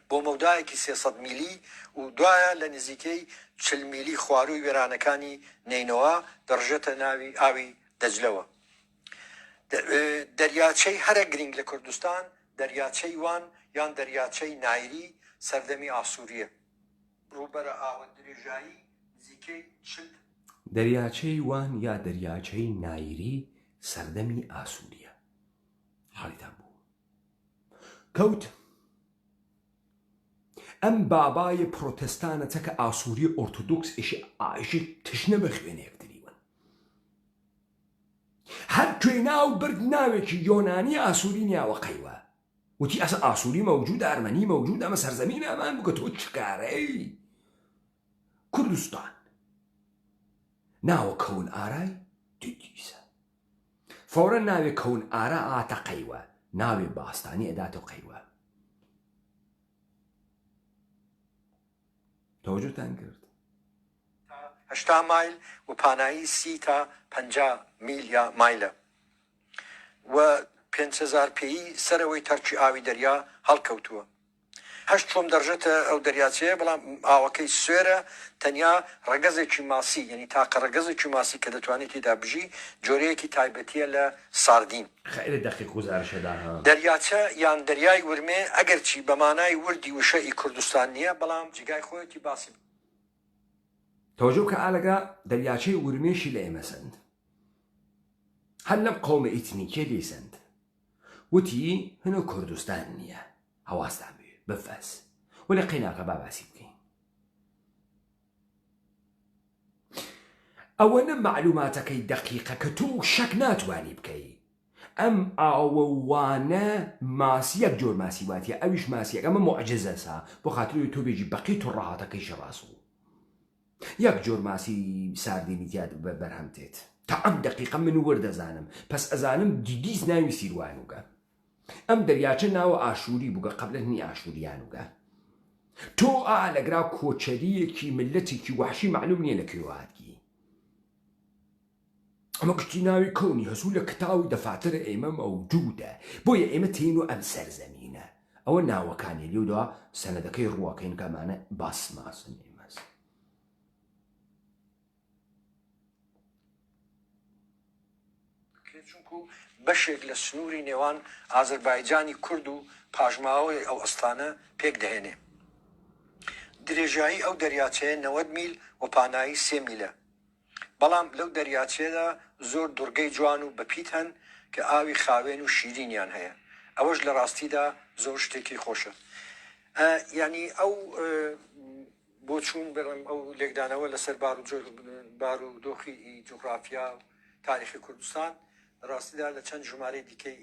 بۆ مەودایەکی 300 میلی و دوایە لە نزیکەی 40 میلی خواروی وێرانەکانی نینەوە دەڕژێتە ناوی ئاوی دەجلەوە دەریاچەی هەرە گرنگ لە کوردستان دەریاچەی وان یان دەریاچەی نایری سەردەمی ئاسووریە ڕووبەرە ئاوە درێژایی نزیکەی 40 دەریاچەی وان یا دەریاچەی نایری سەردەمی ئاسووریە حاڵیتان بوو کەوت ئەم بابایە پرۆتستانە چەکە ئاسووری ئۆرتۆدۆکس ئایشی تشنە بە خوێنەیەکتریون هەر کوێ ناو برد ناوێکی یۆنانی ئاسووری نیاوە قەیوە وتی ئەسە ئاسووری مەوجود ئەرمەنی مەوجود ئەمە سەرزەمین ئەمان بوو کە تۆ چکارەی کوردستان ناوە کەون ئارای دیدیسە فەورە ناوێ کەون ئارا ئاتە قەیوە ناوێ باستانی ئەداتە قەیوە تەوەجۆتان کرد 80 مایل و پانایی 30 تا 50 میل یا مایلە و 5,000 پێی سەرەوەی تەرکی ئاوی دەریا هەڵکەوتووە هەشت چۆم دەڕژێتە ئەو دەریاچەیە بەڵام ئاوەکەی سوێرە تەنیا ڕەگەزێکی ماسی یعنی تاقە ڕەگەزێکی ماسی کە دەتوانێت تێدا بژی جۆرەیەکی تایبەتیە لە ساردین خەیرە دەقیق گوزارشەدا دەریاچە یان دەریای ورمێ ئەگەرچی بەمانای وردی وشەی کوردستان نییە بەڵام جگای خۆیەتی باسی تەوەجۆ کە ئالەگا دەریاچەی ورمێشی لە ئێمە سند هەر لەم قەومە ئیتنیکێ لێسند وتی هەنۆ کوردستان نییە هەواستان بێ بفەس و لە قەیناکە باباسی بکەین ئەوەنە معلوماتەکەی دەقیقە کە تۆ شەک ناتوانی بکەی ئەم ئاوەوانە ماسی یەک جۆر ماسی واتیە ئەویش ماسیەک ئەمە معجزەسا بۆ خااتروی تۆ بێژی بەقی تو ڕاهاتەکەی شەڕاستوو یەک جۆر ماسی ساردینی تیاد بەرهەم تێت تا ئەم دقیقە من وەردەزانم پس ئەزانم دیدیس ناوی سیروانوگە ئەم دەریاچە ناوە ئاشووری بووگە قبلە نی ئاشووریانوگە تۆ لەگرا کۆچەریەکی ملەتێکی وحشی معلوم نییە لە کوێواتگی ئەمە گشتی ناوی کەونی هەسوو لە کتاوی دەفاترە ئێمە مەوجودە بۆیە ئێمە تین و ئەم سەرزەمینە ئەوە ناوەکانی لێودا سەنەدەکەی ڕووەکەین کەمانە باسماسن ئێمەس چونکو بەشێک لە سنووری نێوان ئازەربایجانی کورد و پاژماوەی ئەو ئەستانە پێک دەهێنێ درێژایی ئەو دەریاچەیە 90 میل و پانایی 3 میلە بەڵام لەو دەریاچێدا زۆر دوورگەی جوان و بەپیت هەن کە ئاوی خاوێن و شیرینیان هەیە ئەوەش لە ڕاستیدا زۆر شتێکی خۆشە ینی ئەو بۆ چوون بڵم ئەو لێکدانەوە لەسەر بار و دۆخی جوغرافیا و تاریخی کوردستان ڕاستیدا لە چەند ژمارەی دیکەی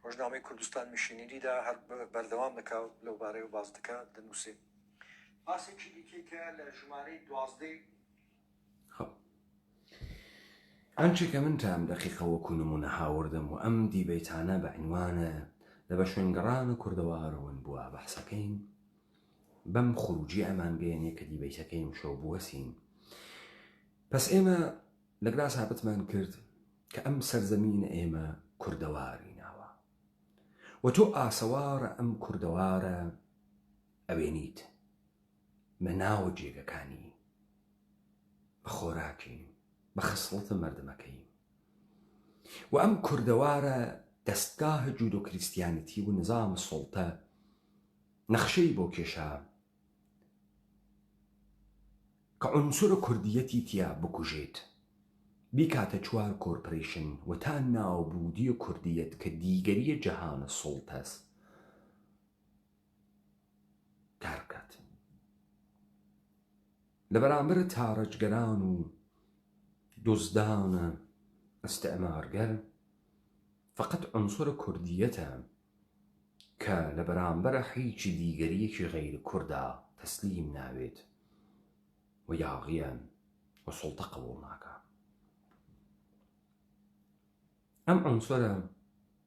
ڕۆژنامەی کوردستان میشینیریدا هەر بەردەوام دەکات لەو بارەیە باز دەکات دەنووسێ باسێکی دیکەی کە لە ژمارەی 12 ئەنچێکە من تام دەقیقە وەکو نمونە هاوردم و ئەم دیبەیتانە بە عنوانە لە بە شوێنگەڕانە کوردەوارەوەن بووە بەحسەکەین بەم خروجی ئەمانگەیەنێ کە دیبەیتەکەیم شەو بوەسین پس ئێمە لەگرا سابتمان کرد کە ئەم سەرزەمینە ئێمە کوردەواری ناوە و تۆ ئاسەوارە ئەم کوردەوارە ئەوێنیت بە ناوە جێگەکانی بە خۆراکی بە خسڵتە مردمەکەی و ئەم کوردەوارە دەستگاه جودۆ کریستیانیتی و نظام سڵتە نەخشەی بۆ کێشا کە عنسورە کوردیەتی تیا بکوژێت بیکاتە چوار کۆرپۆریشن و تا ناوبوودی کوردیەت کە دیگەریە جەهانە سڵتەس کار بکات لە بەرامبەر تاڕەجگەران و دۆزدانە ئەستەعمارگەر فقط عنصرە کوردیەتە کە لە بەرامبەرە هیچی دیگەریەکی غەیر کووردا تەسلیم ناوێت و یاغیە و سڵتە قبوڵ ناکە ئەم عنصرە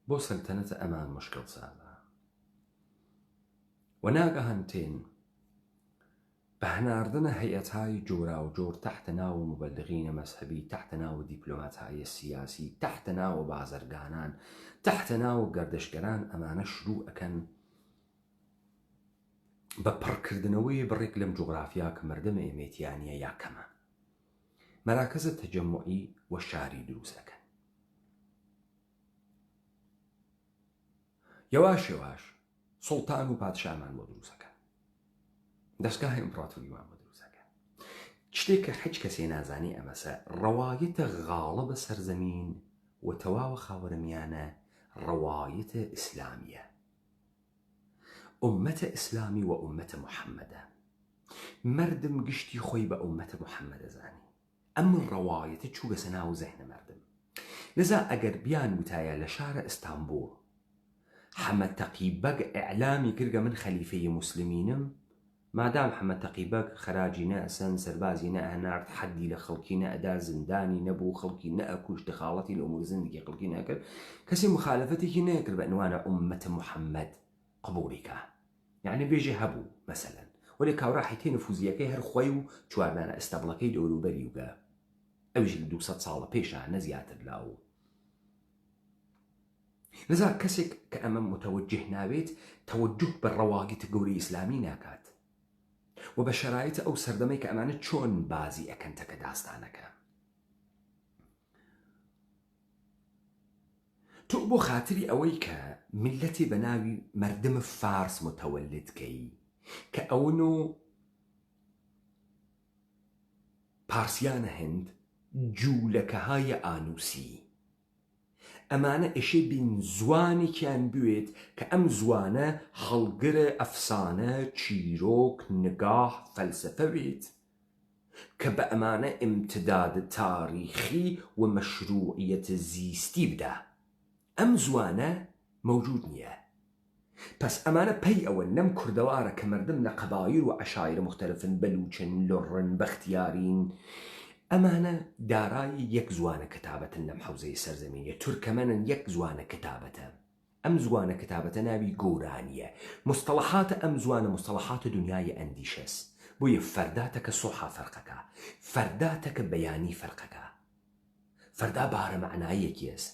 بۆ سەلتەنەتە ئەمان مشکل سازە و ناگەهانتێن بە هەناردنە هەیەتهای جۆرا و جۆر تحتە ناو مبەلغینە مەسحەبی تحتە ناو دیپلۆماتهای سیاسی تحتە ناو بازرگانان تحتە ناو گەردەشگەران ئەمانە شروع ئەکەن بە پڕکردنەوەی بڕێک لەم جوغرافیا کە مردمە ئێمێتیانیە یا کەمە مەراکەزە تەجەموعی و شاری دروست ئەکەن یەواش یەواش سوڵتان و پادشامان بۆ دروستەکەن دەستگاه ئیمپراتۆریوان بۆ دروستەکەن شتێککە هیچ کەسێ نازانی ئەمەسە ڕەوایەتە غاڵە بە سەرزەمین و تەواوە خاوەرەمیانە ڕەوایەتە ئیسلامیە ئومەتە ئیسلامی و ئومەتە محەممەدە مردم گشتی خۆی بە ئومەتە محەممەدە زانی ئەم ڕەوایەتە چوو بەسە ناو زەهنە مردم لذا ئەگەر بیان وتایە لە شارە ئیستانبوڵ حەمەد تەقیبەگ ئیعلامی کردگە من خەلیفەی موسلمینم مادام حەمەد تەقیبەگ خەراجی نەئەسەن سەربازی نەئەنارد حەدی لە خەڵکی نەئەدا زندانی نەبوو خەڵکی نەئەکوشت دخاڵەتی لە ئومور زندگی خەڵکی نەکرد کەسی مخالەفەتێکی نەکرد بە عنوانە ئومەتە محەممەد قبوڵیکە یعنی بێژێ هەبوو مەسەلەن وەلێ کاوڕا حیتەی نفوزیەکەی هەر خۆی و چواردانە ئەستەبڵەکەی دەوروبەری وگە ئەویش لە 200 ساڵە پێشە نەزیاتر لاو لذا کەسێک کە ئەمە متەوەجه ناوێت تەوەجه بە ڕەواگیتە گەورەی ئیسلامی ناکات و بە شەرایطە ئەو سەردەمەی کە ئەمانە چۆن بازی ئەکەنتەکە داستانەکە تۆ بۆ خاتری ئەوەی کە ملەتی بە ناوی مردم فارس متەوەلدکەی کە ئەون و پارسیانە هەند جوولەکەهای ئانووسی ئەمانە ئێشێ بین زوانێکیان بوێت کە ئەم زوانە هەڵگرە ئەفسانە چیرۆک نگاه فەلسەفە بێت کە بە ئەمانە ئیمتداد تاریخی و مەشروعیەتە زیستی بدە ئەم زوانە مەوجود نییە پس ئەمانە پەی ئەوە لەم کوردەوارە کە مردم لە قەبایل و عەشایر مختلفن بەلوچن لۆڕن بەختیارین ئەمانە دارای یەک زوانە کتابەتن لەم حەوزەی سەرزەمینیە تورکەمەنن یەک زوانە کتابەتە ئەم زوانە کتابەتە ناوی گۆرانیە مستەڵەحاتە ئەم زوانە مستەڵەحاتە دنیای ئەندیشەس بۆیە فەرداتەکە سۆحا فەرقەکە فەرداتەکە بەیانی فەرقەکە فەردا بارە معنایەکیەس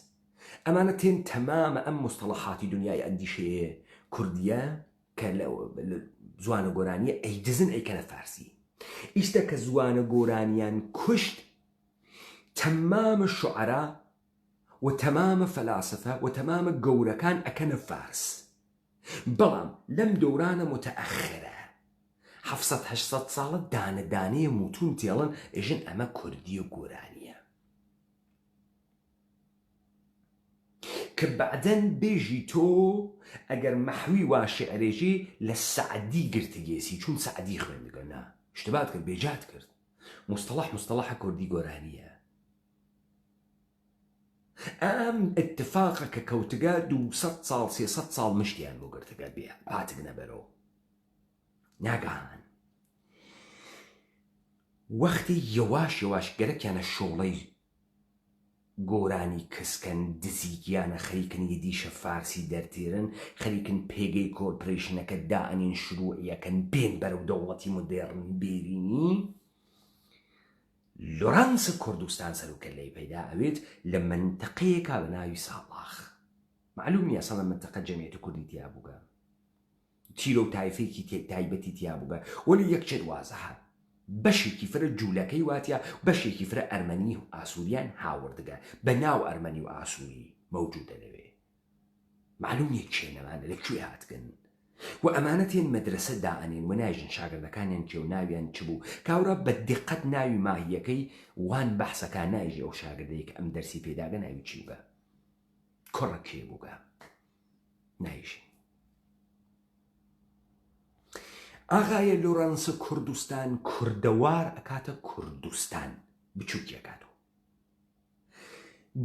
ئەمانە تێن تەمامە ئەم مستەڵەحاتی دنیای ئەندیشەیە کوردیە کە زوانە گۆرانیە ئەیدزن ئەیکەنە فارسی ئیشتە کە زوانە گۆرانیان کوشت تەمامە شوعەرا و تەمامە فەلاسفە و تەمامە گەورەکان ئەکەنە فارس بەڵام لەم دەورانە متەئەخرە 700-800 ساڵە دانەدانەیە موتون تێڵن ئێژن ئەمە کوردی و گۆرانیە کە بەعدەن بێژی تۆ ئەگەر مەحوی وا شێعرێژی لە سەعدی گرتگێسی چون سەعدی خوێندگەنا اشتبات کرد بێجات کرد مستەڵەح کوردی گۆرانیە ئەم اتفاقە کە کەوتگە 200 ساڵ 300 ساڵ مشتیان بۆ گرتگە بێ پاتک نەبەرەوە ناگەهان وەختی یەواش یەواش گەرەکیانە شۆڵەی گۆرانی کەسکەن دزیگیانە خەریکن یدیشە فارسی دەرتێرن خەریکن پێگەی کۆرپۆریشنەکە دائنین شروعیەکەن بێن بەرەو دەوڵەتی مدێڕن بێرینی لۆرانس کوردستان سەرۆکەلەی پەیدا ئەوێت لە منتەقەیەکا بە ناوی ساڵاخ معلوم نییە سەڵە منتەقە جەمیەتی کوردی تیا بووگە تیرۆ و تایفێکی تایبەتی تیا بووگە وەلی یەکچێت وازە هات بەشێکی فرە جوولەکەی واتە بەشێکی فرە ئەرمەنی و ئاسووریان هاوردگە بە ناو ئەرمەنی و ئاسووری مەوجودە لەوێ معلوم نیە کێ نەمانە لەکوێ هاتگن و ئەمانەتێن مەدرسە دائەنێن و ناژن شاگردەکانیان چێ و ناویان چ بوو کاورە بە دقت ناوی ماهیەکەی وان بەحسەکە نایژێ ئەو شاگردەیەک ئەم دەرسی پێداگە ناوی چی بووگە کوڕە کێ بووگە نایژێ ئاغایە لۆرانس کوردستان کوردەوار ئەکاتە کوردستان بچووکیەکاتەوە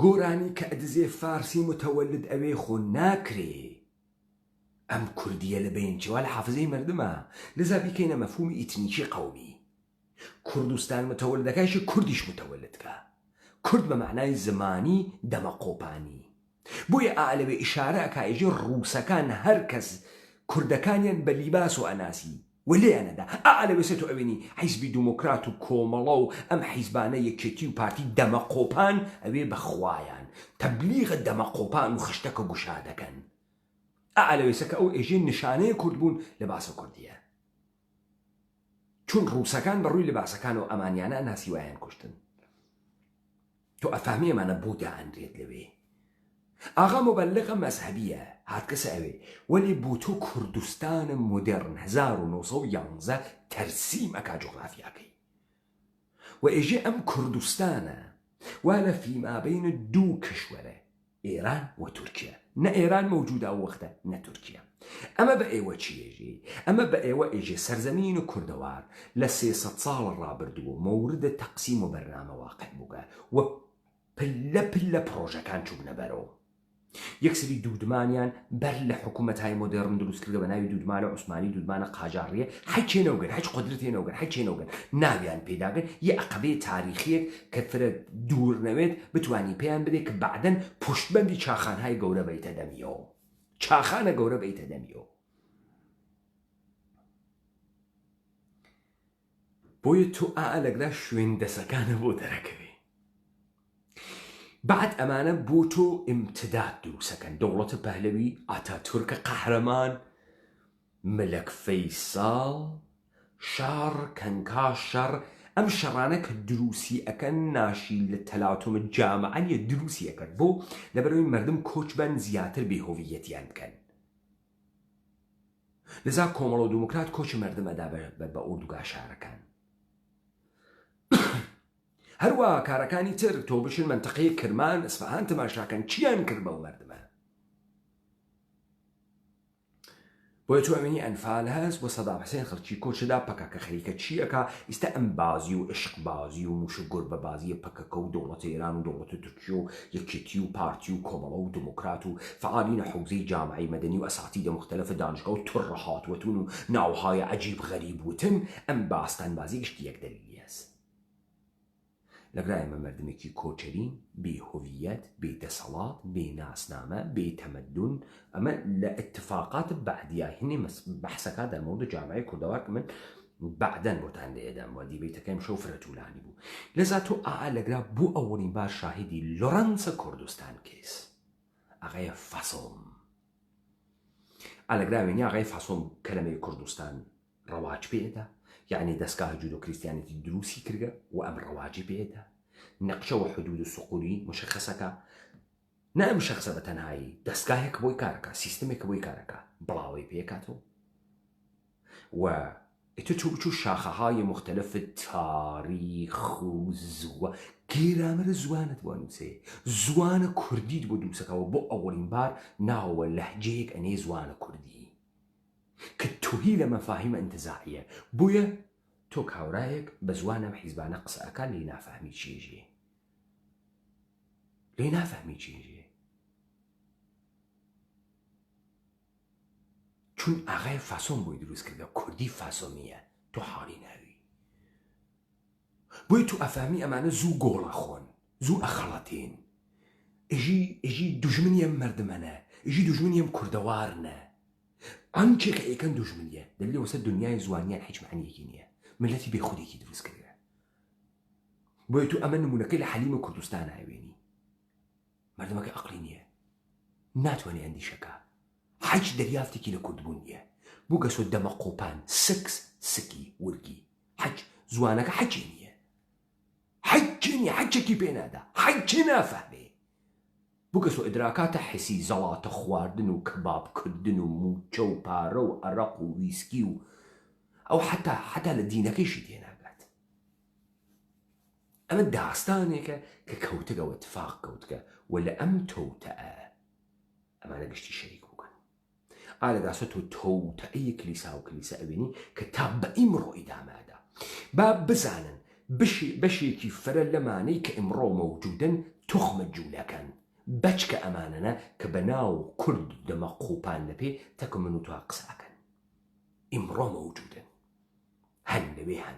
گۆرانی کە ئەدزێ فارسی متەوەلد ئەوێ خۆ ناکرێ ئەم کوردیە لە بەینچەوە لە حافزەی مردمە لەذا بیکەینە مەفهومی ئیتنیکی قەومی کوردستان متەوەلدەکەیشی کوردیش متەوەلدکە کورد بە معنای زمانی دەمەقۆپانی بۆیە ئالەوێ ئیشارە ئەکایژی ڕووسەکان هەر کەس کوردەکانیان بە لیباس و ئەناسی ولێیانەدا ئالەوێ سێت و ئەوێنی حیزبی دیموکرات و کۆمەڵە و ئەم حیزبانە یەکێتی و پارتی دەمەقۆپان ئەوێ بەخوایان تەبلیغە دەمەقۆپان و خشتەکە گوشا دەکەن ئالەوێسەکە ئەو ئێژێ نیشانەیە کورد بوون لە باسە کوردیە چون ڕووسەکان بەڕووی لەباسەکان و ئەمانیانە ئەناسی وایان کوشتن تۆ ئەفامی ئەمانە بۆ دائەنرێت لەوێ ئاغا مبەلغە مەزهەبیە هاتکەسە ئەوێ وەلی بۆ تۆ کوردستانە مۆدێرن 1911 تەرسیم ئەکا جوغرافیاکەی و ئێژێ ئەم کوردستانە وا لە فیمابەینە دوو کشوەرە ئێران و تورکیا نە ئێران مەوجودە ئەو وەختە نە تورکیا ئەمە بە ئێوە چیێژێ ئەمە بە ئێوە ئێژێ سەرزەمین و کوردەوار لە 300 ساڵ ڕابردووە مەوردە تەقسیم و بەرنامە واقع بووگە و پلە پلە پرۆژەکان چوونە بەرەوە یەکسری دوودمانیان بەر لە حکوومەت‌های مۆدێڕن دروست کردە بە ناوی دوودمانە عوسمانی دوودمانە قاجاریە هەچێنەوەگەن هەچ قدرتێنەوەگەن هەچێنەوەگەن ناویان پێداگەن یە عەقبەی تاریخیەک کە فرە دوور نەوێت بتوانی پێیان بدێ کە بەعدەن پشتبەندی چاخانهای گەورە بەیتە دەمیەوە چاخانە گەورە بەیتە دەمیەوە بۆیە تۆ لەگرا شوێن دەسەکانە بۆ دەرەکەوێ بعد ئەمانە بۆ تۆ ئیمتداد دروستەکەن دەوڵەتە پەهلەوی ئاتاتورکە قەهرەمان ملک فەیساڵ شار کەنکا شەڕ ئەم شەڕانە کە دروستی ئەکەن ناشی لە تەلاتۆمە جامعەنیە دروستی ئەکرد بۆ لەبەرەوەی مردم کۆچبەن زیاتر بێهۆڤیەتیان بکەن لەذا کۆمەڵە و دیموکرات کۆچی مردم ئەدا بە ئوردوگا شارەکان هەروە کارەکانی تر تۆ بشن منتەقەی کرمان ئەسفەهان تەماشاکەن چیان کرد بەو مردمە بۆیە تۆ ئەمێنی ئەنفال هەست بۆ سەدام حوسێن خەڵکی کۆچدا پەکە کە خەریکە چیەکە ئیستا ئەم بازی و عشق بازی و موشە گۆر بە بازیە پەکەکە و دەوڵەتە ئێران و دەوڵەتە تورکیە و یەکێتی و پارتی و کۆمەڵە و دموکرات و فعالینە حوزەی جامعەی مەدەنی و ئەساتیدە مختلفە دانشگا و توڕە هاتووەتون و ناوهای عەجیب غەریب وتن ئەم باستان بازی گشتی یەک دەلیلی هەست لەگرای ئەمە مردمێکی کۆچەرین بێهۆڤیەت بێدەسەڵات بێناسنامە بێتەمەدون ئەمە لە اتفاقات بەعدیا هینێ بەحسەکە دەمەوردە جامعەی کوردەوار کە من بەعدەن بۆتان لێدەم وە دیبێتەکەم شەو فرەتوولانی بوو لەذا تۆ لەگرا بۆ ئەوەڵین بار شاهدی لۆرانس کوردستان کێس ئاغای فەسڵم ئالەگراوێنی ئاغای فەسڵم کەلەمەی کوردستان ڕەواج پێدا یعنی دەستگاه جودۆ کریستیانەتی دروستی کردە و ئەم ڕەواجی پێدا نەقشە و حدود و سوقولی مشخصەکە نە ئەم شەخصە بە تەنهایی دەستگاهێک بۆی کارەکە سیستمێک بۆی کارەکە بڵاوی پێکاتەوە و ئێتە تۆ بچوو شاخەهای مختلف تاریخ و زوە گێرامەرە زوانت بۆ نووسێ زوانە کوردیت بۆ دروستەکەەوە بۆ ئەوەڵین بار ناوە لەهجەیەک ئەنێ زوانە کوردی کە توهی لە مەفاهیم ئەنتزاعیە بۆیە تۆ کاورایەک بە زوانە حیزبانە قسەکە لێ نافەهمی چێژێ لێ نافەهمی چێژێ چون ئاغای فاسۆن بۆی دروست کردە کوردی فاسۆمیە تۆ حاڵی ناوی بۆی تو ئەفامی ئەمانە زوو گۆڵە خۆن زوو ئەخەڵەتین ئێژی دوژمنیم مردمەنە ئێژی دوژمنیم کوردەوارنە ئەنچێ کە ئێکەن دوژمنیە دەبێت وەسەر دنیای زوانیان هیچ معنیەکی نییە ملەتی بێخودێکی دروست کردە بۆیە تو ئەمە نمونونەکەی لە حەلیمە کوردستان هاوێنی مردمەکە عەقڵی نییە ناتوانێ ئەندیشەکە حەج دەریافتێکی لە کوردبوون نییە بوو گەسۆ دەمە قۆپان سکی ورگی حەج زوانەکە حەجێ نییە حەجێ نییە حەجێکی پێ نادا حەجێ نافەهمێ بوو گەسۆ ئیدراکاتە حسی زەڵاتە خواردن و کەبابکردن و موچە و پارە و عەرەق و ویسکی و ئەو حتا لە دینەکەیشی تێناگات ئەمە داستانێکە کە کەوتگەوە تفاق کەوتکە و لە ئەم تەوتەئە ئەمانە گشتی شەریک بکەن ئالەگاسە تۆ تەوتەئەی کلیسا و کلیسا ئەبینی کە تا بە ئیمڕۆ ئیدامادا با بزانن بەشێکی فرە لەمانەی کە ئیمڕۆ مەوجودن تۆخمە جوولەکەن بەچکە ئەمانەنە کە بە ناو کورد دەمە قوپان لەپێ تەکە من و توا قساکەن ئیمڕۆ مەوجودن هەن لەوێ هەن